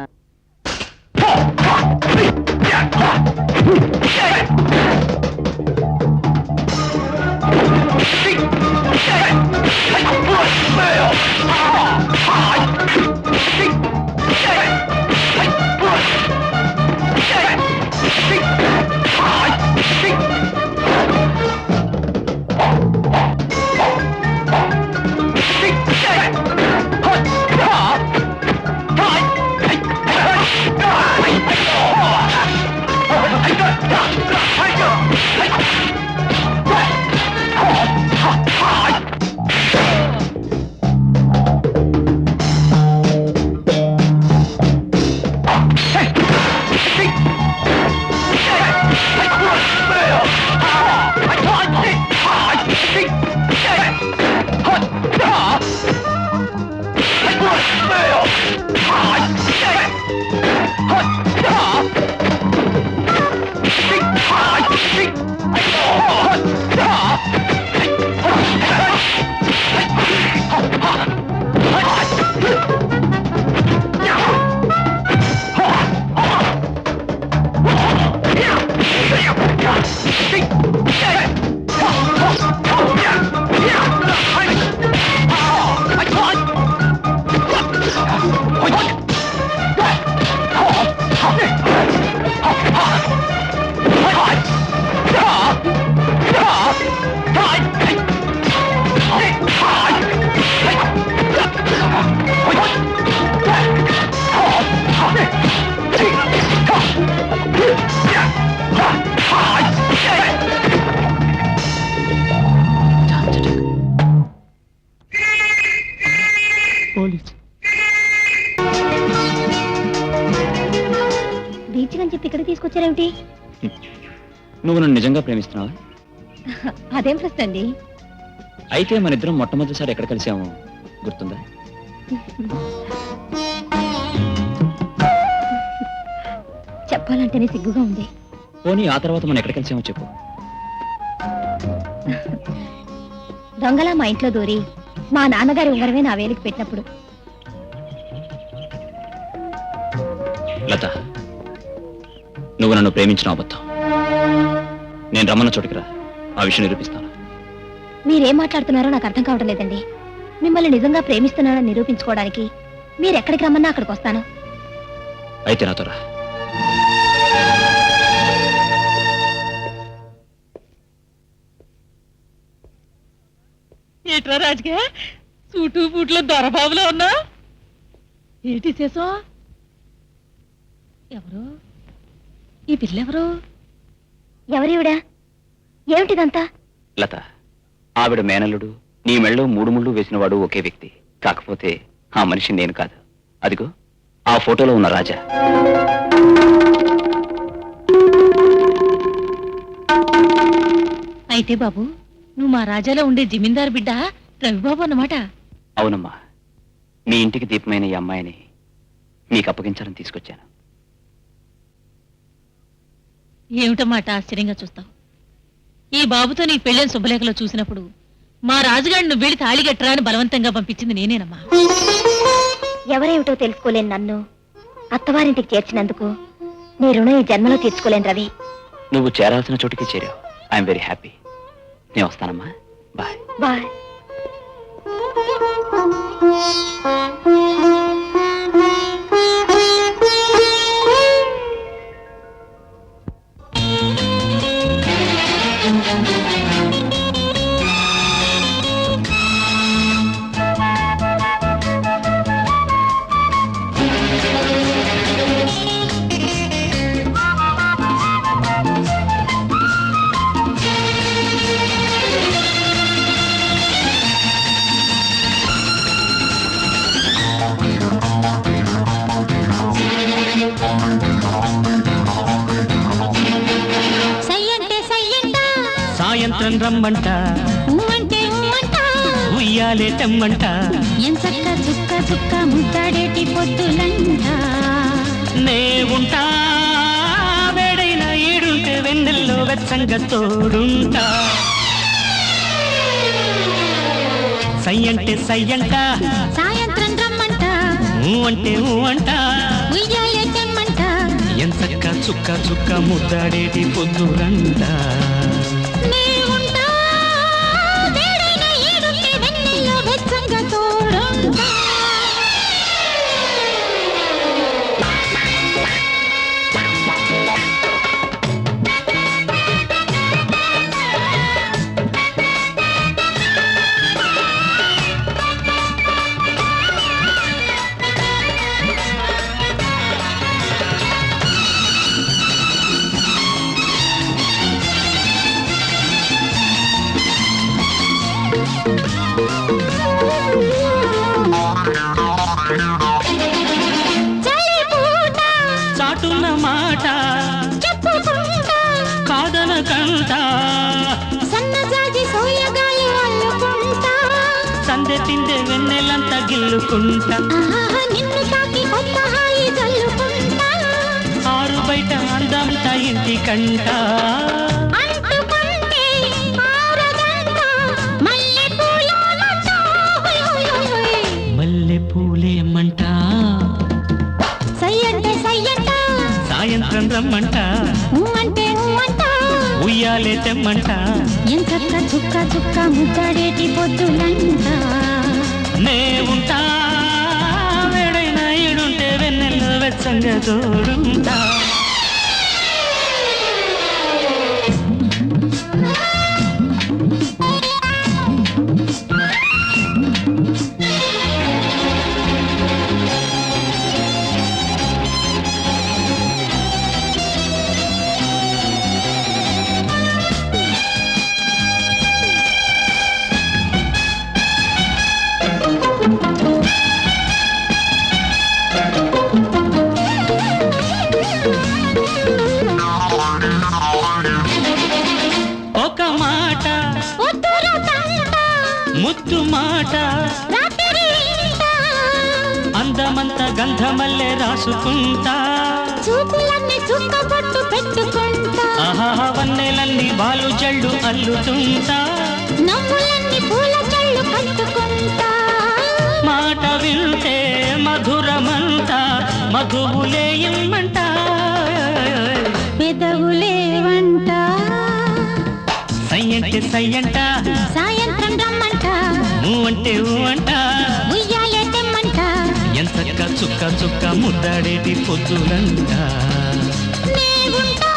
బీచ్ అని చెప్పి ఇక్కడ తీసుకొచ్చారేమిటి? నువ్వు నన్ను నిజంగా ప్రేమిస్తున్నావా? అదేం ప్రశ్న అండి? అయితే మన ఇద్దరం మొట్టమొదటిసారి ఎక్కడ కలిసామో గుర్తుందా? చెప్పాలంటేనే సిగ్గుగా ఉంది. పోనీ ఆ తర్వాత మనం ఎక్కడ కలిసామో చెప్పు. దొంగలా మా ఇంట్లో దూరి మా నాన్నగారి ఉంగరమే నా వేలికి పెట్టినప్పుడు. లత, నువ్వు నన్ను ప్రేమించిన అబద్ధం. నేను రమ్మన్న చోటికి రా, ఆ విషయం నిరూపిస్తాను. మీరేం మాట్లాడుతున్నారో నాకు అర్థం కావడం లేదండి. మిమ్మల్ని నిజంగా ప్రేమిస్తున్నానని నిరూపించుకోవడానికి మీరు ఎక్కడికి రమ్మన్నా అక్కడికి వస్తాను. అయితే నాతో రా. ఏట్రా రాజుగా సూటు బూట్లో దొరబాబులో ఉన్నా? ఏంటి చేసా? ఎవరు ఈ పిల్లెవరు? ఎవరివిడా? ఏమిటిదంతా? లత, ఆవిడ మేనల్లుడు, నీ మెళ్ళో 3 ముళ్ళు వేసిన వాడు ఒకే వ్యక్తి. కాకపోతే ఆ మనిషి నేను కాదు. అదిగో ఆ ఫోటోలో ఉన్న రాజా. అయితే బాబు, నువ్వు మా రాజాలో ఉండే జమీందారు బిడ్డ రవిబాబు అన్నమాట. అవునమ్మా, మీ ఇంటికి దీపమైన ఈ అమ్మాయిని మీకు అప్పగించాలని తీసుకొచ్చాను. ఏమిటమాట ఆశ్చర్యంగా చూస్తావు? ఈ బాబుతో నీ పెళ్ళని శుభలేఖలో చూసినప్పుడు మా రాజుగారిని నువ్వు వెళ్ళి తాళిగట్టరా అని బలవంతంగా పంపించింది నేనేనమ్మా. ఎవరేమిటో తెలుసుకోలేను నన్ను అత్తవారింటికి చేర్చినందుకు నీ రుణం ఈ జన్మలో తీర్చుకోలేను రవి. నువ్వు చేరాల్సిన చోటికి చేరావు. I'm very happy. నేను వస్తానమ్మా. Bye bye. సాయంత్రం రమ్మంట, ఉయ్యాలే తెమ్మంట, ఎంచక్క చుక్క చుక్క ముద్దాడేటి పొద్దులంట. నే ఉంటా వేడైన ఈడుంటే వెన్నెల్లో వెచ్చంగా తోడుంటా. సయ్యంటే సయ్యంట, సాయంత్రం రమ్మంట, అంటే అంట ఉయ్యాలే తెమ్మంట ఎంతక్క చుక్క చుక్క ముద్దాడేటి పొద్దులంట నే ఉంటా వేడైన ఏడుంటే వెన్నెల్లో వెచ్చంగా తోడుంటా చాటున్న మాట చెప్పుకుంటా కాదనకంట సన్నజాజి సోయగాలి అల్లుకుంటా సందె తిందే వెన్నెలంతా గిల్లుకుంటా ఆహా నిన్ను తాకి కొత్త హాయి జల్లుకుంటా ఆరు బయట అందంతా ఇంటికంట అంటుకుంటే ఆరదంట మల్లె పూలమంట హోయ్ హోయ్ హోయ్ హోయ్ మల్లె పూలేమంట సయ్యంటే సయ్యంట సాయంత్రం రమ్మంట అంటే అంట ఉయ్యాలే తెమ్మంట ఎంతక్క చుక్క చుక్క ముద్దాడేటి పొద్దులంట నే ఉంటా వేడైన ఈడుంటే వెన్నెల్లో వెచ్చంగా తోడుంటా ఒక మాట ఉత్తర తంట ముద్దు మాట రాత్రి ఇంట అందమంత గంధమల్లె రాసుకుంటా చూపులన్నీ చుక్క పట్టు పెట్టుకుంటా ఆహా వన్నెలన్నీ బాలు జల్లు అల్లుతుంటా నవ్వులన్నీ పూల జల్లు కట్టుకుంటా మాట వింటే మధురమంట మధువులే ఇమ్మంట పెదవులే వంట సయ్యంటే సయ్యంట సాయంత్రం రమ్మంట అంటే అంట ఉయ్యాలే తెమ్మంట ఎంతక్క చుక్క చుక్క ముద్దాడేటి పొద్దులంట నే ఉంటా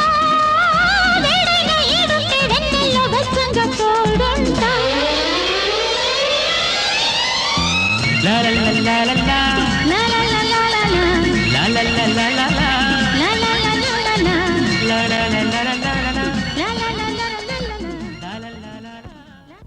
వేడైన ఏడుంటే వెన్నెల్లో వెచ్చంగా తోడుంటా లా లా లా లా లా లా. లా లా లా లా లా లా. లా లా లా లా లా లా. లా లా లా లా లా లా. లా లా లా లా లా లా లా. లా లా లా లా లా లా. లా లా లా లా లా.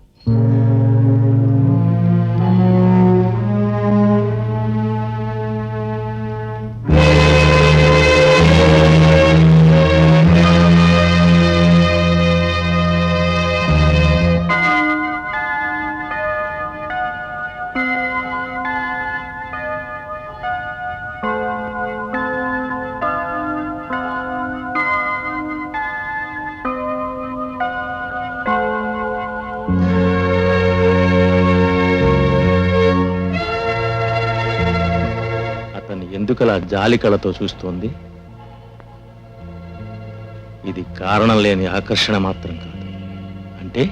ఎందుకలా జాలి కళతో చూస్తోంది? ఇది కారణం లేని ఆకర్షణ మాత్రం కాదు. అంటే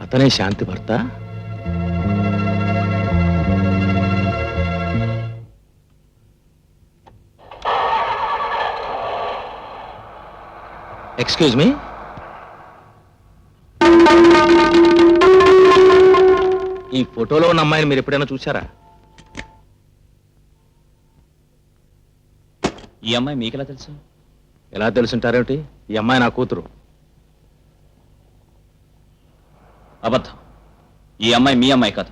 అతనే శాంతి భర్త? ఎక్స్క్యూజ్ మీ, ఈ ఫోటోలో ఉన్న అమ్మాయిని మీరు ఎప్పుడైనా చూసారా? ఈ అమ్మాయి మీకెలా తెలుసు? ఎలా తెలుసుంటారేమిటి? ఈ అమ్మాయి నా కూతురు. అబద్ధం. ఈ అమ్మాయి మీ అమ్మాయి కాదు.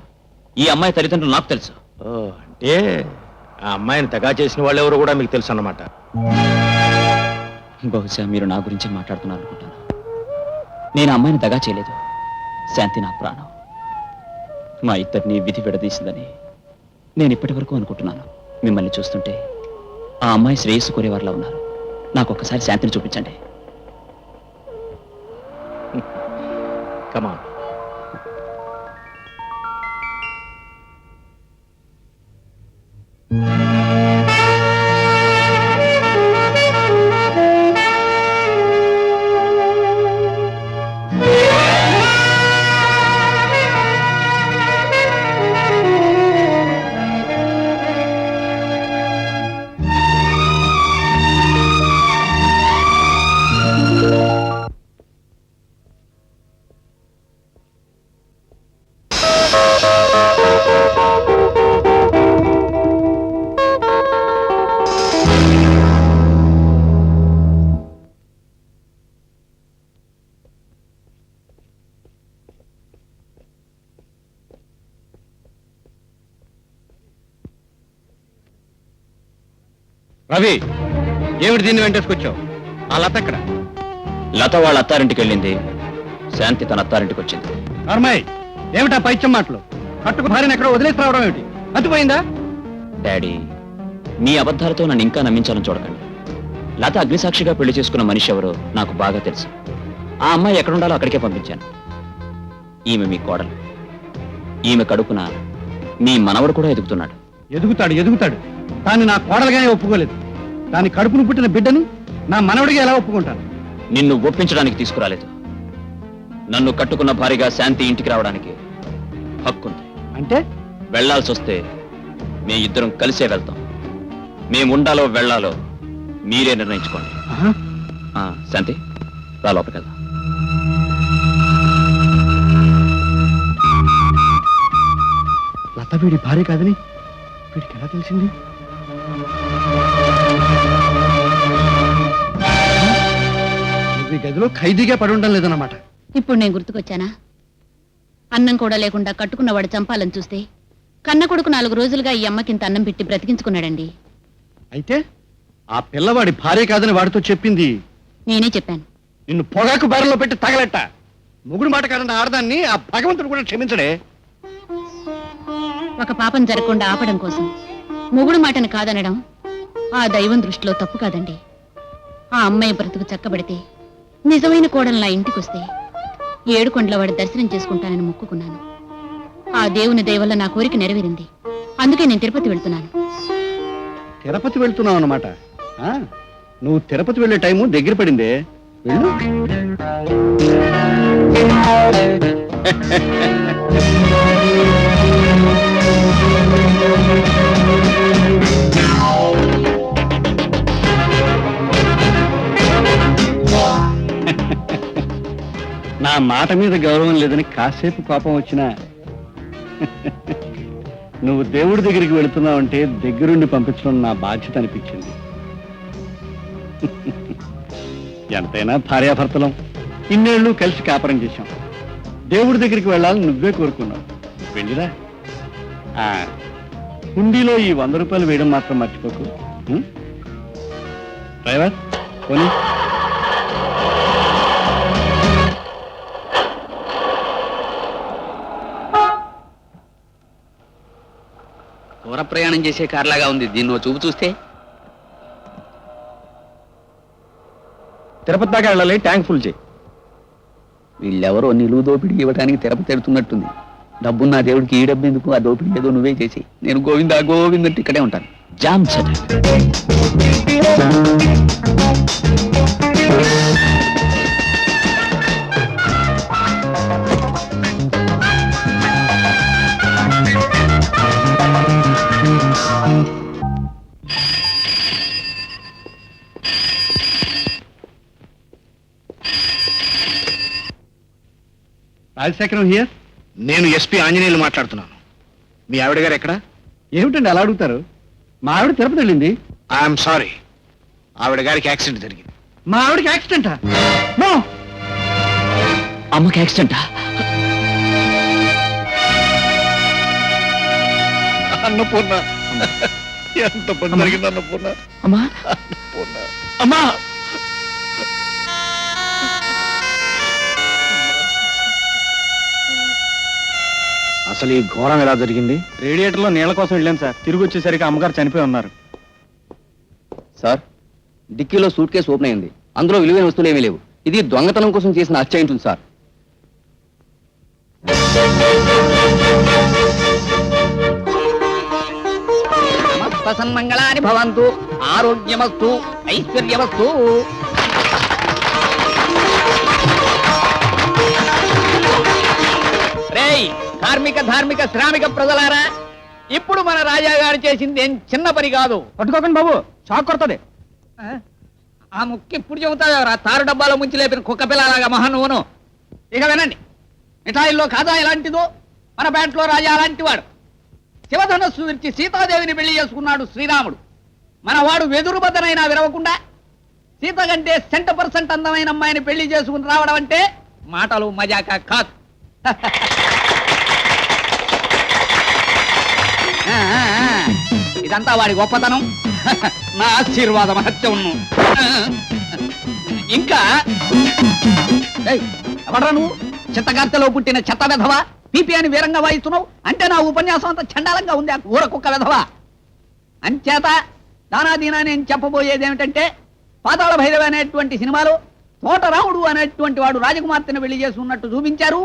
ఈ అమ్మాయి తల్లిదండ్రులు నాకు తెలుసు. ఓ, అంటే ఆ అమ్మాయిని దగా చేసిన వాళ్ళు ఎవరు కూడా మీకు తెలుసు అన్నమాట. బహుశా మీరు నా గురించి మాట్లాడుతున్నారు అనుకుంటాను. నేను అమ్మాయిని దగా చేయలేదు. శాంతి నా ప్రాణం. మా ఇద్దరిని విధి విడదీసిందని నేను ఇప్పటి వరకు అనుకుంటున్నాను. మిమ్మల్ని చూస్తుంటే ఆ అమ్మాయి శ్రేయస్సు కోరేవారిలా ఉన్నారు. నాకు ఒక్కసారి శాంతిని చూపించండి. కమాన్. రవి ఏమిటి దీన్ని వెంటేసుకొచ్చావు? ఆ లత ఎక్కడ? లత వాళ్ళ అత్తారింటికి వెళ్ళింది, శాంతి తన అత్తారింటికి వచ్చింది. నార్మయ్, ఏమిటా పైత్యం మాటలు? కట్టుకు భార్యను ఎక్కడో వదిలేసి రావడం ఏమిటి? మర్చిపోయిందా? డాడీ, మీ అబద్ధాలతో నన్ను ఇంకా నమ్మించాలని చూడకండి. లత అగ్నిసాక్షిగా పెళ్లి చేసుకున్న మనిషి ఎవరో నాకు బాగా తెలుసు. ఆ అమ్మాయి ఎక్కడుండాలో అక్కడికే పంపించాను. ఈమె మీ కోడలు. ఈమె కడుపున మీ మనవడు కూడా ఎదుగుతున్నాడు. ఎదుగుతాడు. దాన్ని నా కోడలుగానే ఒప్పుకోలేదు. దాని కడుపును పుట్టిన బిడ్డని నా మనవడిగా ఎలా ఒప్పుకుంటాను? నిన్ను ఒప్పించడానికి తీసుకురాలేదు. నన్ను కట్టుకున్న భార్యగా శాంతి ఇంటికి రావడానికి హక్కుంది. అంటే వెళ్లాల్సి వస్తే మీ ఇద్దరం కలిసే వెళ్తాం. మేముండాలో వెళ్లాలో మీరే నిర్ణయించుకోండి. శాంతి, రా లోపలికి వెళ్దాం. లత వీడి భార్య కాదని వీడికి ఎలా తెలిసింది? ఈ గదిలో ఖైదీగా పడి ఉండడం లేదన్నమాట. ఇప్పుడు నేను గుర్తుకొచ్చానా? అన్నం కూడా లేకుండా కట్టుకున్నవాడు చంపాలని చూస్తే కన్న కొడుకు 4 రోజులుగా ఈ అమ్మకింత అన్నం పెట్టి బ్రతికించుకున్నాడండి. అయితే ఆ పిల్లవాడి భార్య కాదని వాడితో చెప్పింది నేనే చెప్పాను. నిన్ను పొగాకు బారలో పెట్టి తగలెట్ట. ముగుడు మాట కాదన్న ఆడదాన్ని ఆ భగవంతుడు కూడా క్షమించడే. ఒక పాపం జరగకుండా ఆపడం కోసం మొగుడు మాటను కాదనడం ఆ దైవం దృష్టిలో తప్పు కాదండి. ఆ అమ్మాయి బ్రతుకు చక్కబడితే నిజమైన కోడలు నా ఇంటికొస్తే 7 కొండల వాడి దర్శనం చేసుకుంటానని మొక్కుకున్నాను. ఆ దేవుని దయ వల్ల నా కోరిక నెరవేరింది. అందుకే నేను తిరుపతి వెళ్తున్నాను. తిరుపతి వెళ్తున్నావు అన్నమాట. నువ్వు తిరుపతి వెళ్ళే టైము దగ్గర పడిందే. వెళ్ళు. నా మాట మీద గౌరవం లేదని కాసేపు కోపం వచ్చినా నువ్వు దేవుడి దగ్గరికి వెళుతున్నావంటే దగ్గరుండి పంపించడం నా బాధ్యత అనిపించింది. ఎంతైనా భార్యాభర్తలం, ఇన్నేళ్ళు కలిసి కాపురం చేశాం. దేవుడి దగ్గరికి వెళ్ళాలని నువ్వే కోరుకున్నావు. వెళ్ళిరా. హుండీలో ఈ 100 రూపాయలు వేయడం మాత్రం మర్చిపోకు. డ్రైవర్ పోనీ. దూర ప్రయాణం చేసే కార్లాగా ఉంది. దీన్ని చూపు చూస్తే తిరుపతి దాకా వెళ్ళాలి. ట్యాంక్ ఫుల్ చేయి. వీళ్ళెవరో నిలువు దోపిడీ ఇవ్వడానికి తిరుపతి ఎడుతున్నట్టుంది. డబ్బున్న దేవుడికి ఈ డబ్బు ఎందుకు? ఆ దోపిడీ ఏదో నువ్వే చేసి. నేను గోవిందా గోవిందంటే ఇక్కడే ఉంటాను. జామ్ సెట్. రాజశేఖరం హియర్. నేను ఎస్పీ ఆంజనేయులు మాట్లాడుతున్నాను. మీ ఆవిడ గారు ఎక్కడ? ఏమిటండి అలా అడుగుతారు? మా ఆవిడ తిరుపతి వెళ్ళింది. ఐఎమ్ సారీ, ఆవిడ గారికి యాక్సిడెంట్ జరిగింది. మా ఆవిడకి యాక్సిడెంటా? నో. అమ్మకి యాక్సిడెంటా? అన్నపూర్ణ, ఎంత పని జరిగింది అన్నపూర్ణ. అమ్మా, అమ్మా, అసలు ఈ ఘోరం ఎలా జరిగింది? రేడియేటర్లో నీళ్ల కోసం వెళ్ళాను సార్. తిరిగి వచ్చేసరికి అమ్మగారు చనిపోయి ఉన్నారు. సార్, డిక్కీలో సూట్ కేసు ఓపెన్ అయింది. అందులో విలువైన వస్తువులు ఏమీ లేవు. ఇది దొంగతనం కోసం చేసిన హత్య ఉంటుంది సార్. సమస్త సన్మంగళాని భవంతు, ఆరోగ్యమస్తు, ఐశ్వర్యమస్తు. రేయ్ కార్మిక ధార్మిక శ్రామిక ప్రజలారా, ఇప్పుడు మన రాజా గారు చేసింది ఏం చిన్న పని కాదు. పట్టుకోకండి బాబు, షాక్ కొడుతుంది. ఆ ముక్కు ఇప్పుడు చెబుతావరా? తారు డబ్బాలో ముంచి లేపిన కుక్క పిల్లలాగా మహానువును. ఇక వినండి, మిఠాయిల్లో కాదా ఎలాంటిదో, మన బ్యాట్లో రాజా అలాంటి వాడు. శివధనస్సు విరిచి సీతాదేవిని పెళ్లి చేసుకున్నాడు శ్రీరాముడు. మనవాడు వెదురు బద్దనైనా విరవకుండా సీత కంటే 100% అందమైన అమ్మాయిని పెళ్లి చేసుకుని రావడం అంటే మాటలు మజాక కాదు. ఇదంతా వాడి గొప్పతనం. నా ఆశీర్వాద మహత్యం ఇంకా ఎవడ్రా నువ్వు? చిత్తగార్తెలో పుట్టిన చెత్త వెధవా, పీపీ అని వీరంగా వాయిస్తున్నావు అంటే నా ఉపన్యాసం అంతా చండాలంగా ఉంది. ఆ ఊర కుక్క వెధవా. అంచేత దానాదీనా నేను చెప్పబోయేది ఏమిటంటే, పాతాళ భైరవి అనేటువంటి సినిమాలో తోటరాముడు అనేటువంటి వాడు రాజకుమార్తెను పెళ్లి చేసి ఉన్నట్టు చూపించారు.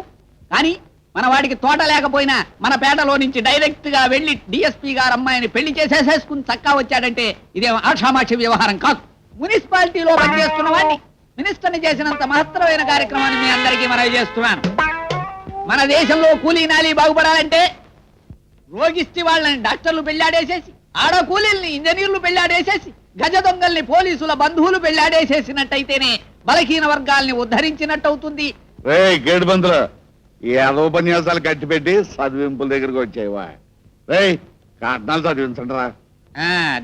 కానీ మన వాడికి తోట లేకపోయినా మన పేటలో నుంచి డైరెక్ట్ గా వెళ్లి డిఎస్పీ గారు అమ్మాయిని పెళ్లి చేసేసుకుని చక్కా వచ్చాడంటే ఇదేం ఆషామాషి వ్యవహారం కాదు. మున్సిపాలిటీలో పనిచేస్తున్న వాడిని మినిస్టర్ని చేసినంత మహత్తరమైన కార్యక్రమాన్ని మీ అందరికీ మనవి చేస్తున్నాను. మన దేశంలో కూలీ నాలి బాగుపడాలంటే రోగిష్టి వాళ్ళని డాక్టర్లు పెళ్లాడేసేసి, ఆడ కూలీల్ని ఇంజనీర్లు పెళ్లాడేసేసి, గజ దొంగల్ని పోలీసుల బంధువులు పెళ్లాడేసేసినట్టయితేనే బలహీన వర్గాల్ని ఉద్ధరించినట్టు అవుతుంది. గేడు బంధులు ఈ ఉపన్యాసాలు కట్టిపెట్టి చదివింపుల దగ్గరకు వచ్చాయివా? కారణాలు చదివించండి రా.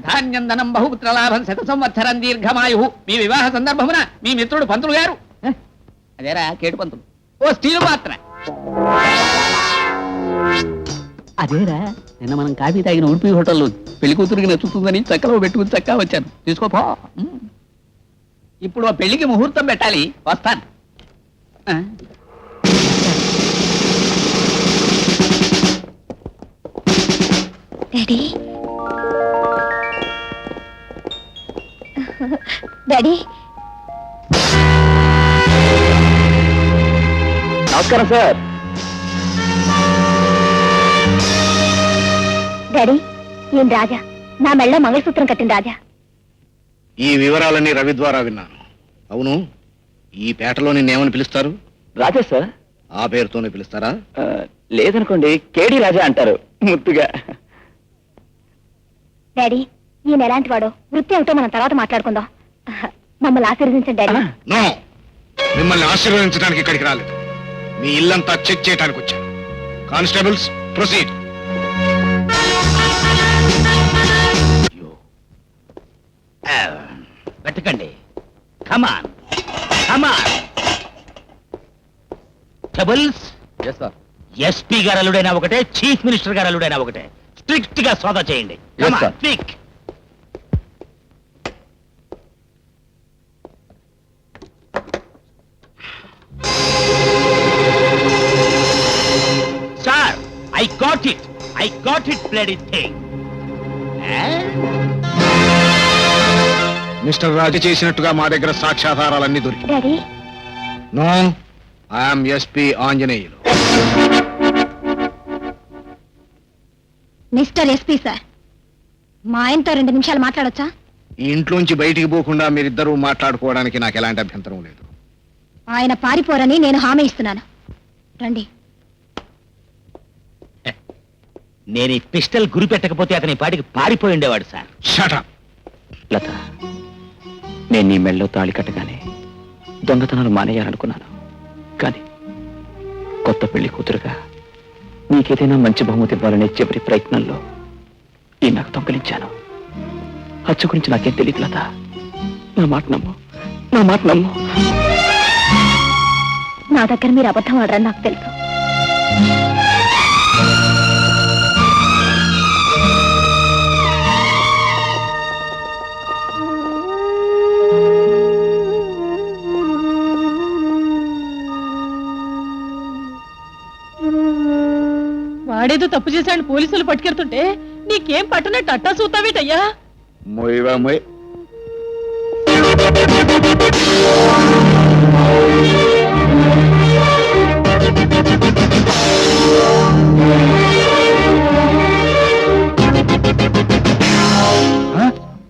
ధాన్యం ధనం బహుపుత్ర లాభం శత సంవత్సరం దీర్ఘమాయు. మీ వివాహ సందర్భమున మీ మిత్రుడు పంతులు గారు, అదేరా కేటు పంతులు, ఓ స్టీలు పాత్ర. అదేరా నిన్న మనం కాఫీ తాగిన ఉడిపి హోటల్లో పెళ్లి కూతురికి నచ్చుతుందని చక్కలో పెట్టుకుని చక్కా వచ్చాను. తీసుకోపో. ఇప్పుడు ఆ పెళ్లికి ముహూర్తం పెట్టాలి. వస్తాను. డాడీ డాడీ నమస్కారం సార్. డాడీ ఈయన రాజా, నా మెళ్ళ మంగళసూత్రం కట్టిన రాజా. ఈ వివరాలన్నీ రవి ద్వారా విన్నాను. అవును, ఈ పేటలో నిన్నేమని పిలుస్తారు? రాజా సార్. ఆ పేరుతోనే పిలుస్తారా? లేదనుకోండి, కేడి రాజా అంటారు ముద్దుగా. డాడీ ఈయన ఎలాంటి వాడో, వృత్తి ఏమిటో మనం తర్వాత మాట్లాడుకుందాం. మమ్మల్ని ఆశీర్వదించండి డాడీ. నో, మిమ్మల్ని ఆశీర్వదించడానికి ఇక్కడికి రాలేదు. మీ ఇల్లంతా చెక్ చేయడానికి వచ్చాను. Constables, proceed. వెతకండి. కమాన్ కమాన్. టబుల్స్. ఎస్పీ గారు అల్లుడైనా ఒకటే, చీఫ్ మినిస్టర్ గారు అల్లుడైనా ఒకటే. స్ట్రిక్ట్ గా సోదా చేయండి. Quick. Sir, I got it bloody thing. Mister Raju చేసినట్టుగా మా దగ్గర సాక్ష్యాధారాలన్నీ దొరికి. Daddy no, I'm SP Anjaneyulu. Mister SP sir, మా ఆయనతో 2 నిమిషాలు మాట్లాడొచ్చా? ఈ ఇంట్లోంచి బయటికి పోకుండా మీరిద్దరూ మాట్లాడుకోవడానికి నాకు ఎలాంటి అభ్యంతరం లేదు. ఆయన పారిపోరని నేను హామీ ఇస్తున్నాను. రండి. నేను ఈ పిస్టల్ గురి పెట్టకపోతే అతని పాటికి పారిపోయి ఉండేవాడు సార్. Shut up. లత, నేను నీ మెళ్ళలో తాళి కట్టగానే దొంగతనాలు మానేయాలనుకున్నాను. కానీ కొత్త పెళ్లి కూతురుగా నీకేదైనా మంచి బహుమతి ఇవ్వాలనే చివరి ప్రయత్నంలో ఈ నాకు దొంగలించాను. హత్య గురించి నాకేం తెలియదు లత. నా మాట నమ్ము. నా దగ్గర మీరు అబద్ధం ఆడరని నాకు తెలుసు. వాడేదో తప్పు చేశాడు పోలీసులు పట్టుకెళ్తుంటే నీకేం పట్టనట్టు అట్టా చూస్తావేటయ్యా? మొయ్యవా మొయ్.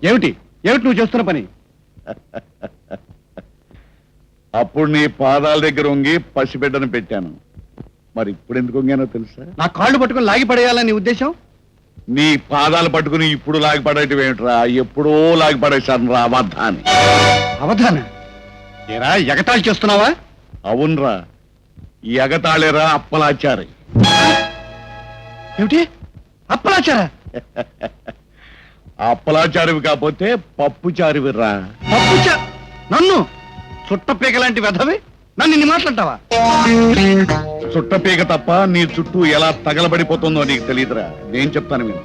ఏమిటి నువ్వు చేస్తున్న పని? అప్పుడు నీ పాదాల దగ్గర ఉంగి పసిబిడ్డను పెట్టాను. మరి ఇప్పుడు ఎందుకు ఉంగానో తెలుసా? నా కాళ్ళు పట్టుకుని లాగి పడేయాలని ఉద్దేశం? నీ పాదాలు పట్టుకుని ఇప్పుడు లాగిపడేయటం ఏమిట్రా? ఎప్పుడో లాగిపడేశాను రా అబద్ధాన్ని. అవధాన ఏరా, ఎగతాళి చేస్తున్నావా? అవునరా, ఈ ఎగతాళేరా అప్పలాచారి. ఏమిటి అప్పలాచారా? అప్పలాచారివి కాకపోతే పప్పుచారివిరా. నన్ను చుట్టపీక లాంటి వెధవి నన్ను ఇన్ని మాట్లాడతావా? చుట్టపీక తప్ప నీ చుట్టూ ఎలా తగలబడిపోతుందో నీకు తెలియదురా. నేను చెప్తాను విను.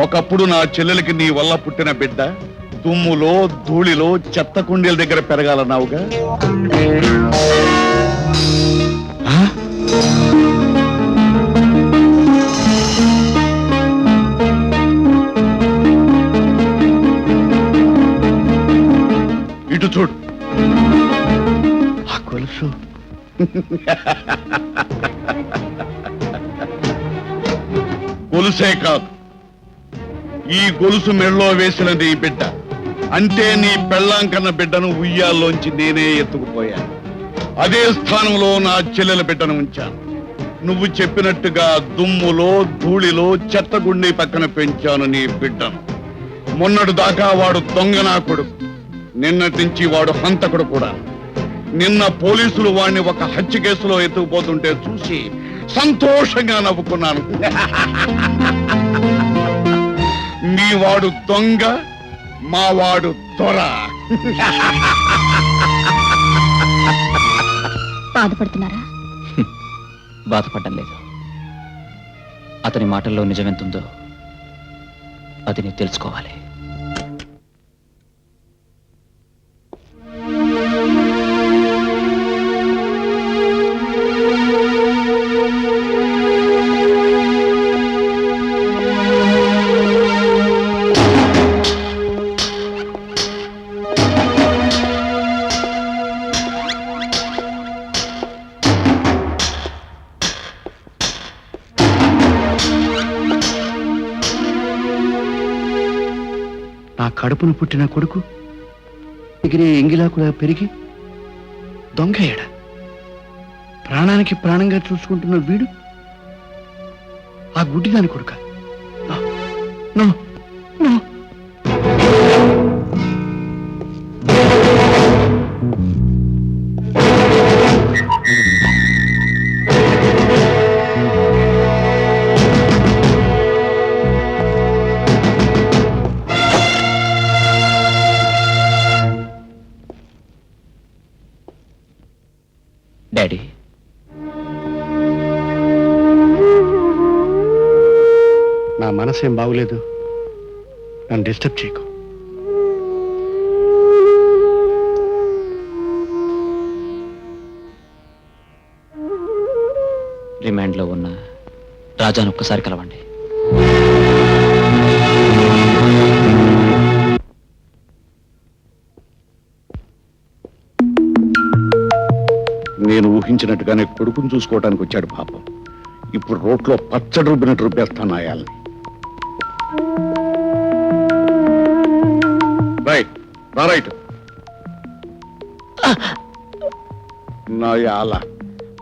ఒకప్పుడు నా చెల్లెలకి నీ వల్ల పుట్టిన బిడ్డ దుమ్ములో ధూళిలో చెత్త కుండీల దగ్గర పెరగాలన్నావుగా. ఇటు చూడు. ఆ గొలుసు గొలుసే కాదు, ఈ గొలుసు మెళ్ళో వేసిన నీ బిడ్డ అంటే నీ పెళ్ళాం కన్న బిడ్డను ఉయ్యాల్లోంచి నేనే ఎత్తుకుపోయాను. అదే స్థానంలో నా చెల్లెల బిడ్డను ఉంచాను. నువ్వు చెప్పినట్టుగా దుమ్ములో ధూళిలో చెత్తగుండి పక్కన పెంచాను నీ బిడ్డను. మొన్నటి దాకా వాడు దొంగ నా కొడుకు, నిన్నటి నుంచి వాడు హంతకుడు కూడా. నిన్న పోలీసులు వాడిని ఒక హత్య కేసులో ఎత్తుకుపోతుంటే చూసి సంతోషంగా నవ్వుకున్నాను. మీ వాడు దొంగ, మా వాడు దొర. బాధపడుతున్నారా? బాధపడడం లేదు. అతని మాటల్లో నిజమెంతుందో అది నీకు తెలుసుకోవాలి. నా కడుపును పుట్టిన కొడుకు ఎగిరే ఎంగిలాకులా పెరిగి దొంగయ్యాడా? ప్రాణానికి ప్రాణంగా చూసుకుంటున్న వీడు ఆ గుడ్డిదాని కొడుక? No, no. డాడీ, నా మనసేం బాగులేదు, నన్ను డిస్టర్బ్ చేయకు. రిమాండ్లో ఉన్న రాజాను ఒక్కసారి కలవండి. నేను ఊహించినట్టుగానే కొడుకుని చూసుకోవడానికి వచ్చాడు పాపం. ఇప్పుడు రోడ్లో పచ్చడి రుబ్బినట్టు రుబ్బేస్తాను నాయాలని. Right, right. నాయాల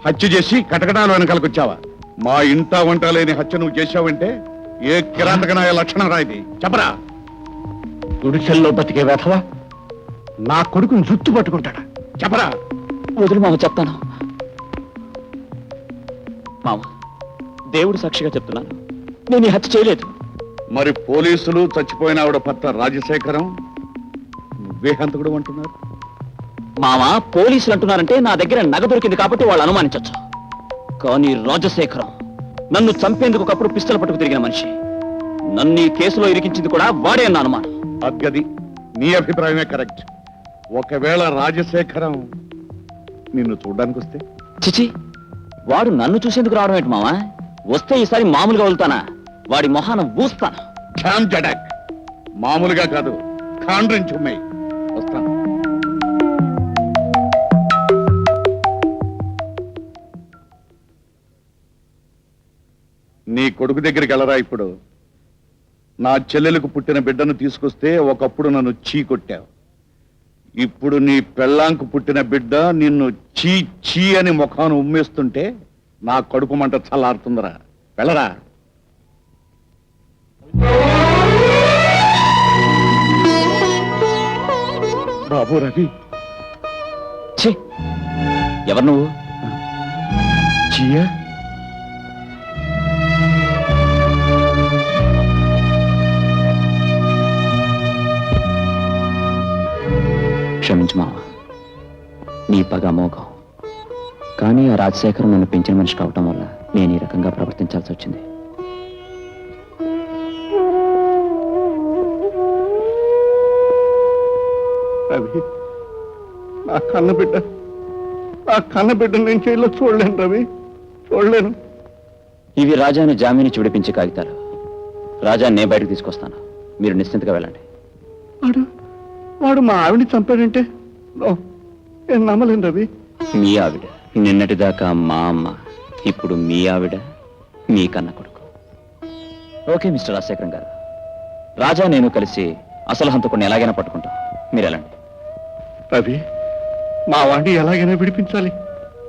హత్య చేసి కటకటాల వెనకాలకు వచ్చావా? మా ఇంట వంట లేని హత్య నువ్వు చేశావంటే ఏ కిరాతక నాయ లక్షణం రాయిది చెప్పరా? గుడిసెల్లో బతికే వెధవా నా కొడుకుని జుత్తు పట్టుకుంటాడా? చెప్పరా? వదులు మామ, చెప్తాను. మామ, దేవుడు సాక్షిగా చెప్తున్నాను, నేను ఈ హత్య చేయలేదు. మరి పోలీసులు చచ్చిపోయిన ఆవిడ భర్త రాజశేఖరం నువ్వే హంతకుడు అంటున్నారు. మామ, పోలీసులు అంటున్నారంటే నా దగ్గర నగ దొరికింది కాబట్టి వాళ్ళు అనుమానించవచ్చు. కానీ రాజశేఖరం నన్ను చంపేందుకు ఒకప్పుడు పిస్తలు పట్టుకు తిరిగిన మనిషి. నన్ను ఈ కేసులో ఇరికించింది కూడా వాడే అన్న అనుమానం. అద్గది నీ అభిప్రాయమే కరెక్ట్. ఒకవేళ రాజశేఖరం నిన్ను చూడ్డానికి వస్తే? చిచి, వాడు నన్ను చూసేందుకు రావడం ఏంటి మావా? వస్తే ఈసారి మామూలుగా వెళ్తానా, వాడి మొహాన ఊస్తాను. ఛామ్ జడక్, మామూలుగా కాదు, ఖాండ్రించి ఉన్నాయి. వస్తాను. నీ కొడుకు దగ్గరికి వెళ్ళరా ఇప్పుడు. నా చెల్లెలకు పుట్టిన బిడ్డను తీసుకొస్తే ఒకప్పుడు నన్ను చీ కొట్టావు. ఇప్పుడు నీ పెళ్ళాంకు పుట్టిన బిడ్డ నిన్ను చీ చీ అని ముఖాన్ని ఉమ్మేస్తుంటే నా కడుపు మంట చల్లారుతుందిరా. వెళ్ళరా. బాబు రవి. ఛీ, ఎవరు నువ్వు? చీయా? క్షమించు మావ, నీ పగ మోగం. కానీ ఆ రాజశేఖరం నన్ను పెంచిన మనిషి కావటం వల్ల నేను ఈ రకంగా ప్రవర్తించాల్సి వచ్చింది. రవి, నా కన్నబిడ్డ నేను జైల్లో చూడలేను రవి, చూడలేను. ఇవి రాజాని జామీని చూడిపించే కాగితాలు. రాజాని నేను బయటకు తీసుకొస్తాను, మీరు నిశ్చింతగా వెళ్ళండి. వాడు మా ఆవిడని చంపాడంటే నేను నమ్మలేను రవి. మీ ఆవిడ నిన్నటిదాకా మా అమ్మ, ఇప్పుడు మీ ఆవిడ మీ కన్న కొడుకు. ఓకే మిస్టర్ రాజశేఖరం గారు, రాజా నేను కలిసి అసలు హంతకుడిని ఎలాగైనా పట్టుకుంటాం, మీరు వెళ్ళండి. రవి, మా వాడిని ఎలాగైనా విడిపించాలి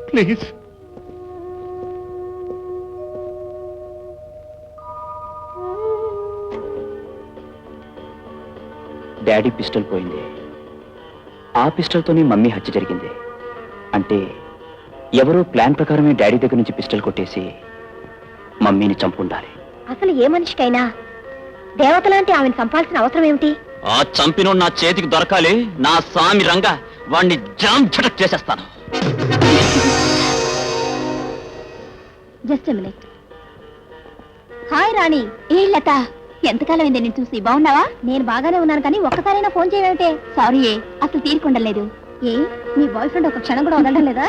ప్లీజ్. డాడీ పిస్టల్ పోయింది, ఆ పిస్టల్తోనే మమ్మీ హత్య జరిగింది. అంటే ఎవరో ప్లాన్ ప్రకారమే డాడీ దగ్గర నుంచి పిస్టల్ కొట్టేసి మమ్మీని చంపుండాలి. అసలు ఏ మనిషికైనా దేవతలాంటి ఆమెను చంపాల్సిన అవసరం ఏమిటి? ఆ చంపినో నా చేతికి దొరకాలి. నా సామి రంగా వాణ్ణి జామ్ ఛటక్ చేసేస్తాను. Just a minute. హాయ్ రాణి. ఏ లత, ఎంతకాలం అయింది నేను చూసి. బాగున్నావా? నేను బాగానే ఉన్నాను, కానీ ఒక్కసారైనా ఫోన్ చేయవేమిటే? సారీ, అసలు తీరుకుండలేదు. ఏ, మీ బాయ్ ఫ్రెండ్ ఒక క్షణం కూడా వదలడం లేదా?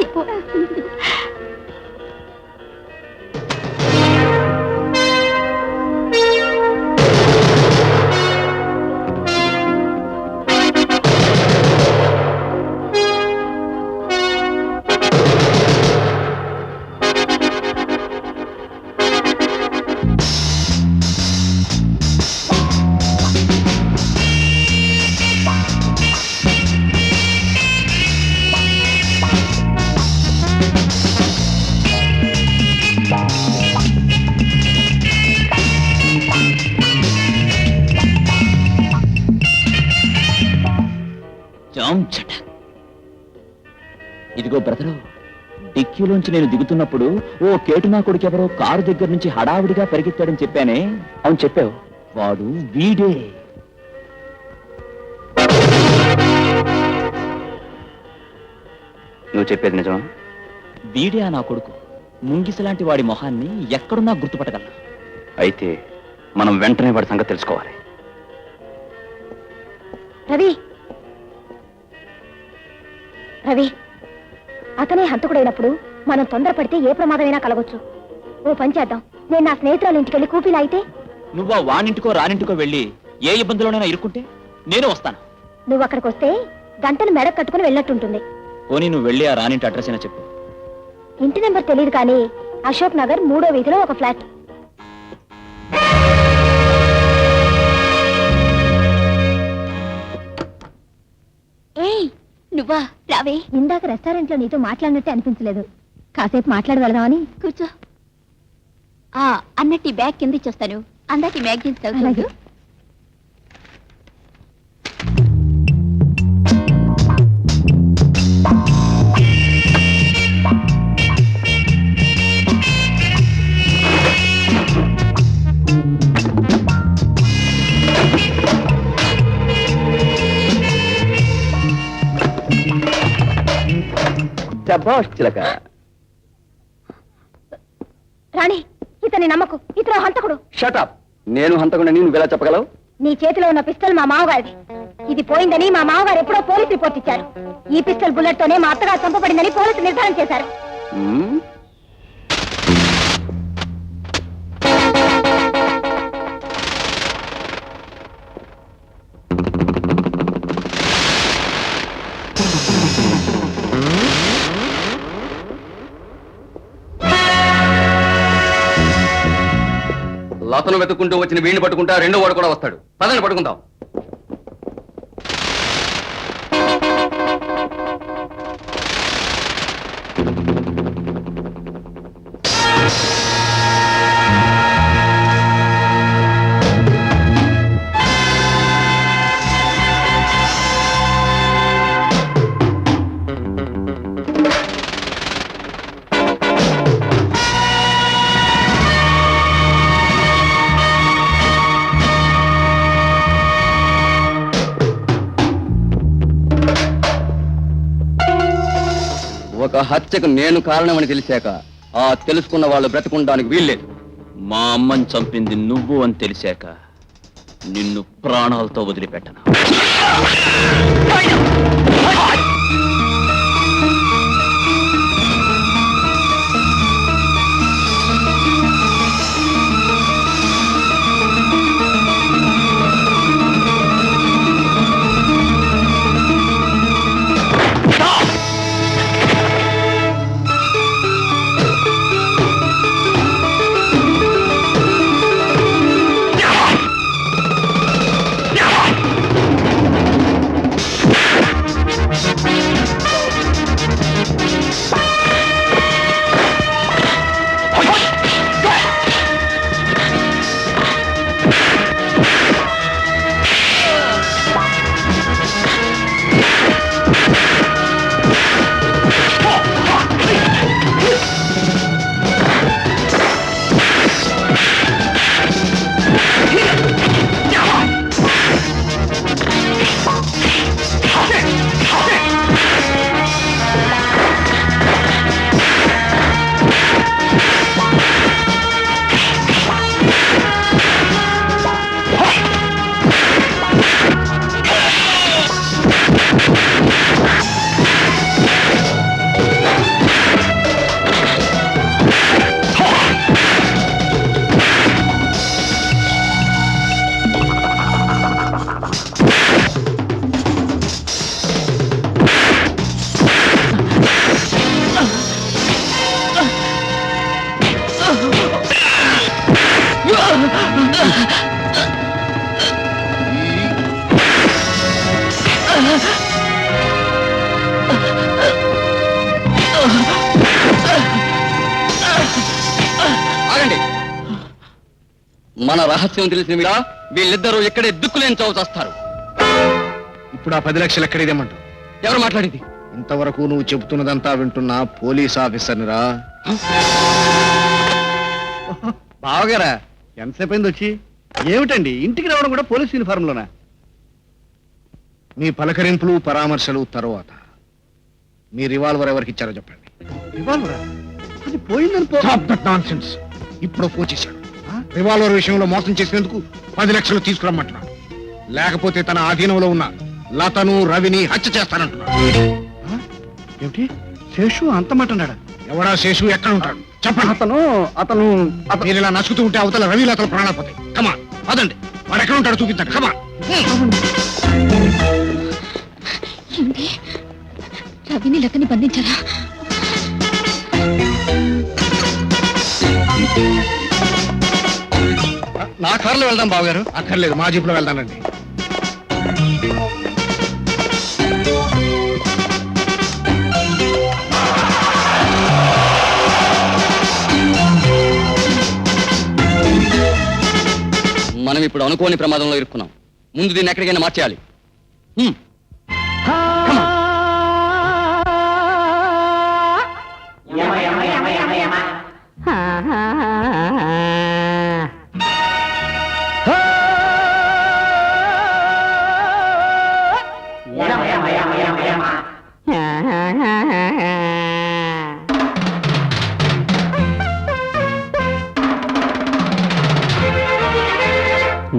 జామ్ ఛటక్. ఇదిగో బ్రదరు, డిక్కీలోంచి నేను దిగుతున్నప్పుడు ఓ కేటు నా కొడుకెవరో కారు దగ్గర నుంచి హడావిడిగా పరిగెత్తాడని చెప్పానే. అవును చెప్పావు, వాడు వీడే. నువ్వు చెప్పేది నిజమా? వీడే నా కొడుకు. ముంగిసలాంటి వాడి మొహాన్ని ఎక్కడున్నా గుర్తుపట్టగలను. అయితే మనం వెంటనే వాడి సంగతి తెలుసుకోవాలి. రవి, రవి, అతనే హంతకుడైనప్పుడు మనం తొందరపడితే ఏ ప్రమాదమైనా కలగొచ్చు. ఓ పని చేద్దాం, నేను నా స్నేహితురాలు ఇంటికి వెళ్ళి కూపీలా అయితే నువ్వు వానింటికో రానింటికో వెళ్ళి ఏ ఇబ్బందులోనైనా ఇరుక్కుంటే నేను వస్తాను. నువ్వు అక్కడికి వస్తే గంటను మెడ కట్టుకుని వెళ్ళినట్టుంటుంది. పోనీ నువ్వు వెళ్ళి ఆ రానింటి అడ్రస్ అయినా చెప్పు. ఇంటి నెంబర్ తెలియదు, కానీ అశోక్ నగర్ 3వ వీధిలో ఒక ఫ్లాట్. ఏయ్, నువ్వా? రావే. ఇందాక రెస్టారెంట్ లో నీతో మాట్లాడినట్టే అనిపించలేదు. కాసేపు మాట్లాడి వెళదామని. కూర్చో. అన్నట్టు ఈ బ్యాగ్ కింద ఇచ్చొస్తాను. అందాక మ్యాగజైన్స్ చదువుతాను. రాణి, ఇతని నమ్మకు. ఇతను హంతకుడు. షటప్. నేను హంతకుడని నువ్వెలా చెప్పగలవు? నీ చేతిలో ఉన్న పిస్టల్ మా మామగారిది. ఇది పోయిందని మా మామగారు ఎప్పుడో పోలీస్ రిపోర్ట్ ఇచ్చారు. ఈ పిస్టల్ బుల్లెట్ తోనే మా అత్తగారు చంపబడిందని పోలీసు నిర్ధారణ చేశారు. లతను వెతుక్కుంటూ వచ్చిన వీడిని పట్టుకుంటా రెండో వాడు కూడా వస్తాడు. పదని పట్టుకుందాం. ఒక హత్యకు నేను కారణమని తెలిసాక ఆ తెలుసుకున్న వాళ్ళు బ్రతికుండానికి వీల్లేదు. మా అమ్మని చంపింది నువ్వు అని తెలిసాక నిన్ను ప్రాణాలతో వదిలిపెట్టను. ఆగండి. మన రహస్యం తెలిసిన వీళ్ళిద్దరూ ఎక్కడే దిక్కులేని చావు చేస్తారు. ఇప్పుడు ఆ 10 లక్షలు ఎక్కడిదేమంటావు? ఎవరు మాట్లాడింది? ఇంతవరకు నువ్వు చెబుతున్నదంతా వింటున్నా పోలీస్ ఆఫీసర్ని రా. బావగారా ఎంతసేపు అయింది వచ్చి? ఏమిటండి ఇంటికి రావడం కూడా పోలీస్ యూనిఫామ్ లోనా? మీ పలకరింపులు పరామర్శలు తర్వాత మీ రివాల్వర్ ఎవరికి ఇచ్చారో చెప్పండి. రివాల్వరా? అది పోయిందని నాన్సెన్స్. ఇప్పుడు ఫోన్ చేశాడు. రివాల్వర్ విషయంలో మోసం చేసినందుకు 10 లక్షలు తీసుకురమ్మంటున్నాడు. లేకపోతే తన ఆధీనంలో ఉన్న లతను రవిని హత్య చేస్తానంటున్నాడు. ఏమిటి శేషు అంత మాట అన్నాడా? ఎవడా శేషు? ఎక్కడ ఉంటాడు చెప్పండి. అతను మీరు ఇలా నసుకుతూ ఉంటే అవతల రవి లతలు ప్రాణాలు పోతాయి. కమాన్ అదండి, వాడు ఎక్కడ ఉంటాడో చూపించండి. కమాన్. ఏంటి రవిని లతని బంధించారా? నా కారులో వెళ్దాం బావగారు. అక్కర్లేదు, మా జీపులో వెళ్దానండి. మనం ఇప్పుడు అనుకోని ప్రమాదంలో ఇరుక్కున్నాం. ముందు దీన్ని ఎక్కడికైనా మార్చేయాలి.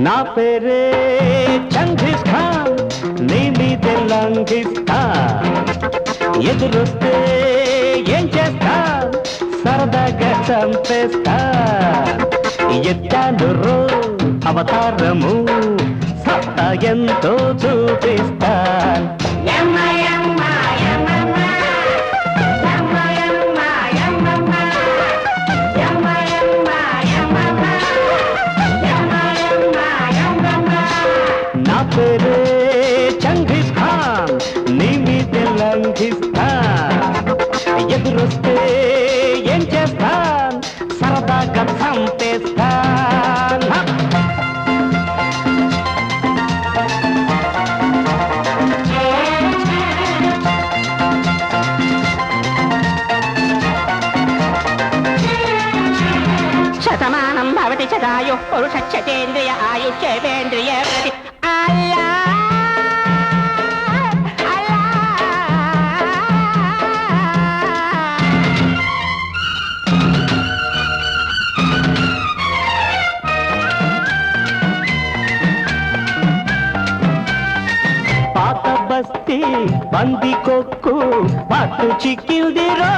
నా పేరే చంగిస్ ఖాన్, నీ మీదే లంఘిస్తా. ఎదురొస్తే ఏం చేస్తా? సరదాగా చంపేస్తా. ఎత్తాను రో అవతారము, సత్తా ఎంతో చూపిస్తా. నా పేరే చంగిస్ ఖాన్, నీ మీదే లంఘిస్తా. ఎదురొస్తే ఏం చేస్తా? సరదాగా చంపేస్తా. శతమానం భవతి శతాయుః పురుషక్షతేంద్రియ ఆయుష్యేంద్రియ ప్రతి బస్తీ బంది కొక్కు పట్టు చిక్కిందిరో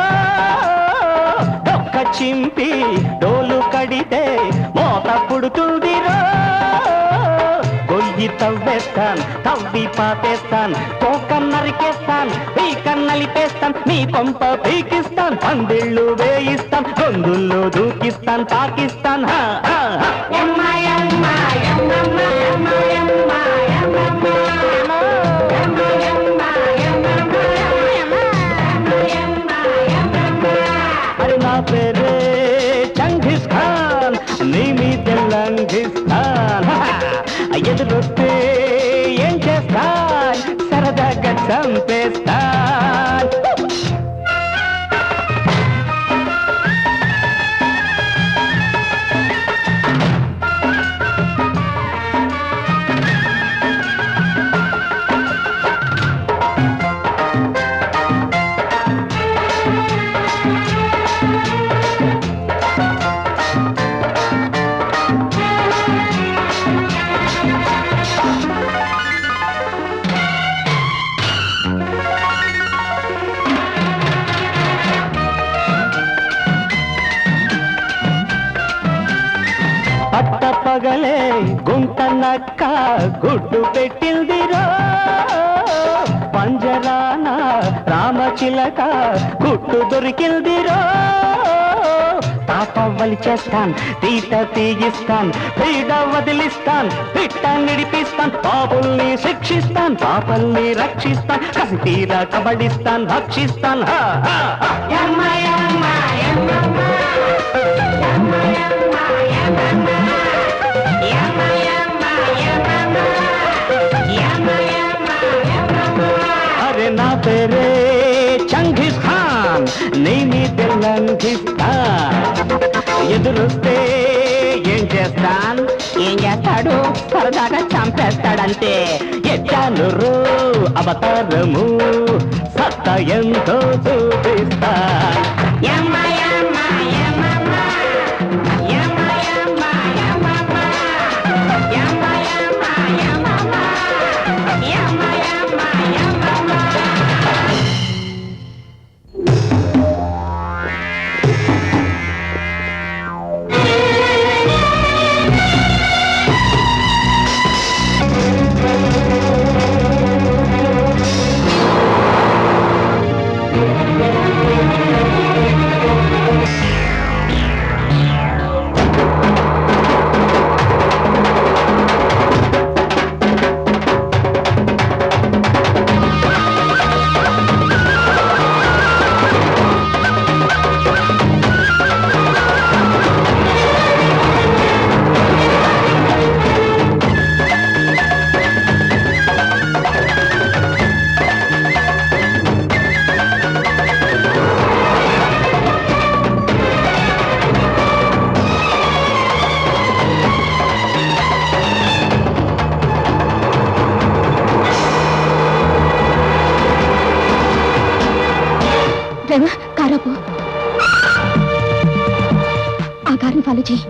డొక్క చింపి డోలు కడితే మోత పుడుతుందిరో గొయ్యి తవ్వేస్తాన్ తవ్వి పాతేస్తాన్ తోక నరికేస్తాన్ పీక నలిపేస్తాన్ మీ కొంప పీకిస్తాన్ పందిళ్ళు వేయిస్తాన్ గొంతుల్లో దూకిస్తాన్ పాకిస్తాన్ అరే నా పేరే చంఘీస్ ఖాన్ నీ మీద లంఘిస్తాన్ ఎదురొస్తే ఏం చేస్తాన్ సరదాగా చంపేస్తాన్ పట్టపగలే గుంట నక్క గుడ్డు పెట్టిందిరో పంజరాన రామచిలక గుట్టు దొరికిందిరో పాపవ్వలి చేస్తాన్ తీట తీగిస్తాన్ పీడ వదిలిస్తాన్ పిట్ట నిడిపిస్తాన్ పాపుల్ని శిక్షిస్తాన్ పాపల్ని రక్షిస్తాన్ కసి తీర కబడిస్తాన్ భక్షిస్తాన్ అరే నా పేరే చంఘీస్ ఖాన్ నీ మీద లంఘిస్తాన్ ఎదురొస్తే ఏం చేస్తాన్ ఏం చేస్తాడు సరదాగా చంపేస్తాడంతే ఎచ్చాను అవతారము సత్త ఎంతో చూపిస్తాన్ కారాపు ఆ కారుని ఫాలో చేయి.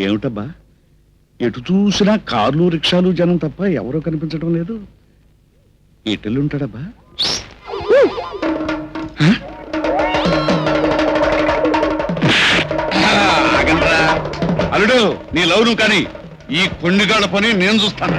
ఏమిటబ్బా ఎటు చూసినా కార్లు రిక్షాలు జనం తప్ప ఎవరో కనిపించడం లేదు. ఎటెళ్ళుంటాడబ్బా? అల్లుడు నీ లవ్ నువ్వు కానీ ఈ కొండిగాళ్ళ పని నేను చూస్తాను.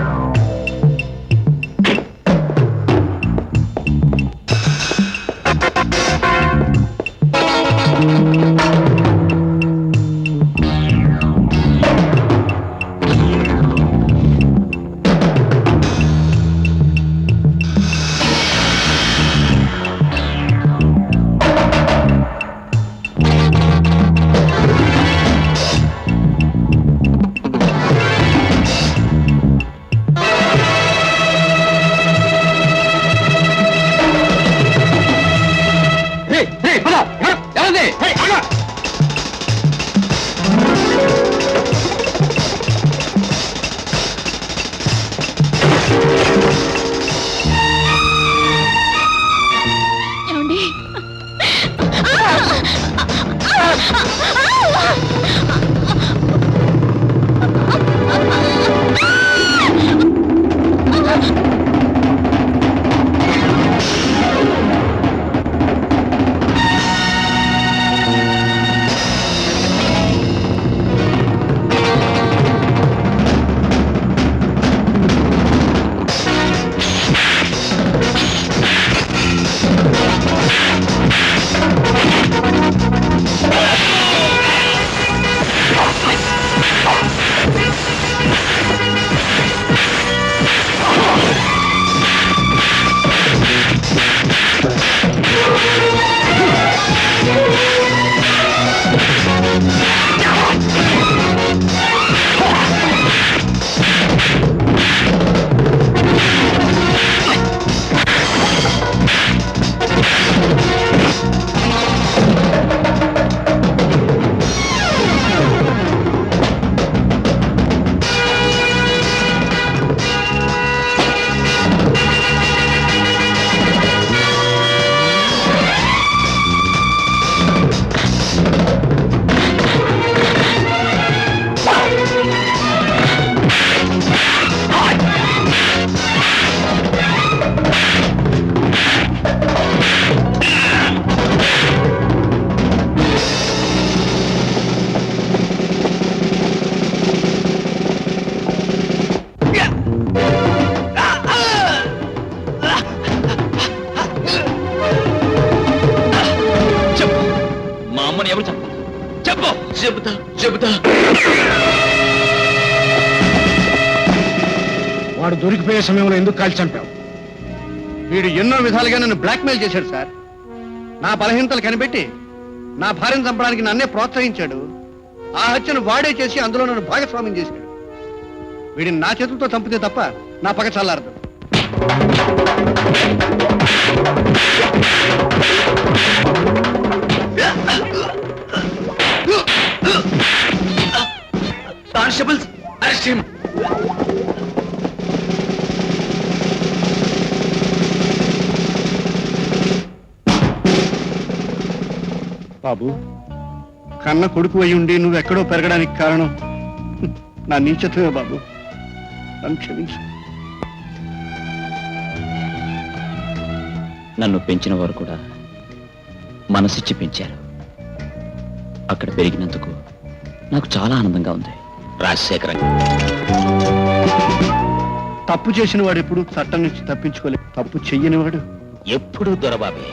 ఏమండి వాడు దొరికిపోయే సమయంలో ఎందుకు కాల్చి చంపావు? వీడు ఎన్నో విధాలుగా నన్ను బ్లాక్మెయిల్ చేశాడు సార్. నా బలహీనతలు కనిపెట్టి నా భార్యను చంపడానికి నన్నే ప్రోత్సహించాడు. ఆ హత్యను వాడే చేసి అందులో నన్ను భాగస్వామ్యం చేశాడు. వీడిని నా చేతులతో చంపితే తప్ప నా పగ చల్లారదు. Constables arrest him. బాబు, కన్న కొడుకు అయి ఉండి నువ్వెక్కడో పెరగడానికి కారణం నా నీచత్వమే బాబు. నన్ను క్షమించు. నన్ను పెంచిన వారు కూడా మనసిచ్చి పెంచారు. అక్కడ పెరిగినందుకు నాకు చాలా ఆనందంగా ఉంది. రాజశేఖరం, తప్పు చేసిన వాడు ఎప్పుడు చట్టం నుంచి తప్పించుకోలేదు. తప్పు చెయ్యని వాడు ఎప్పుడూ దొరబాబే.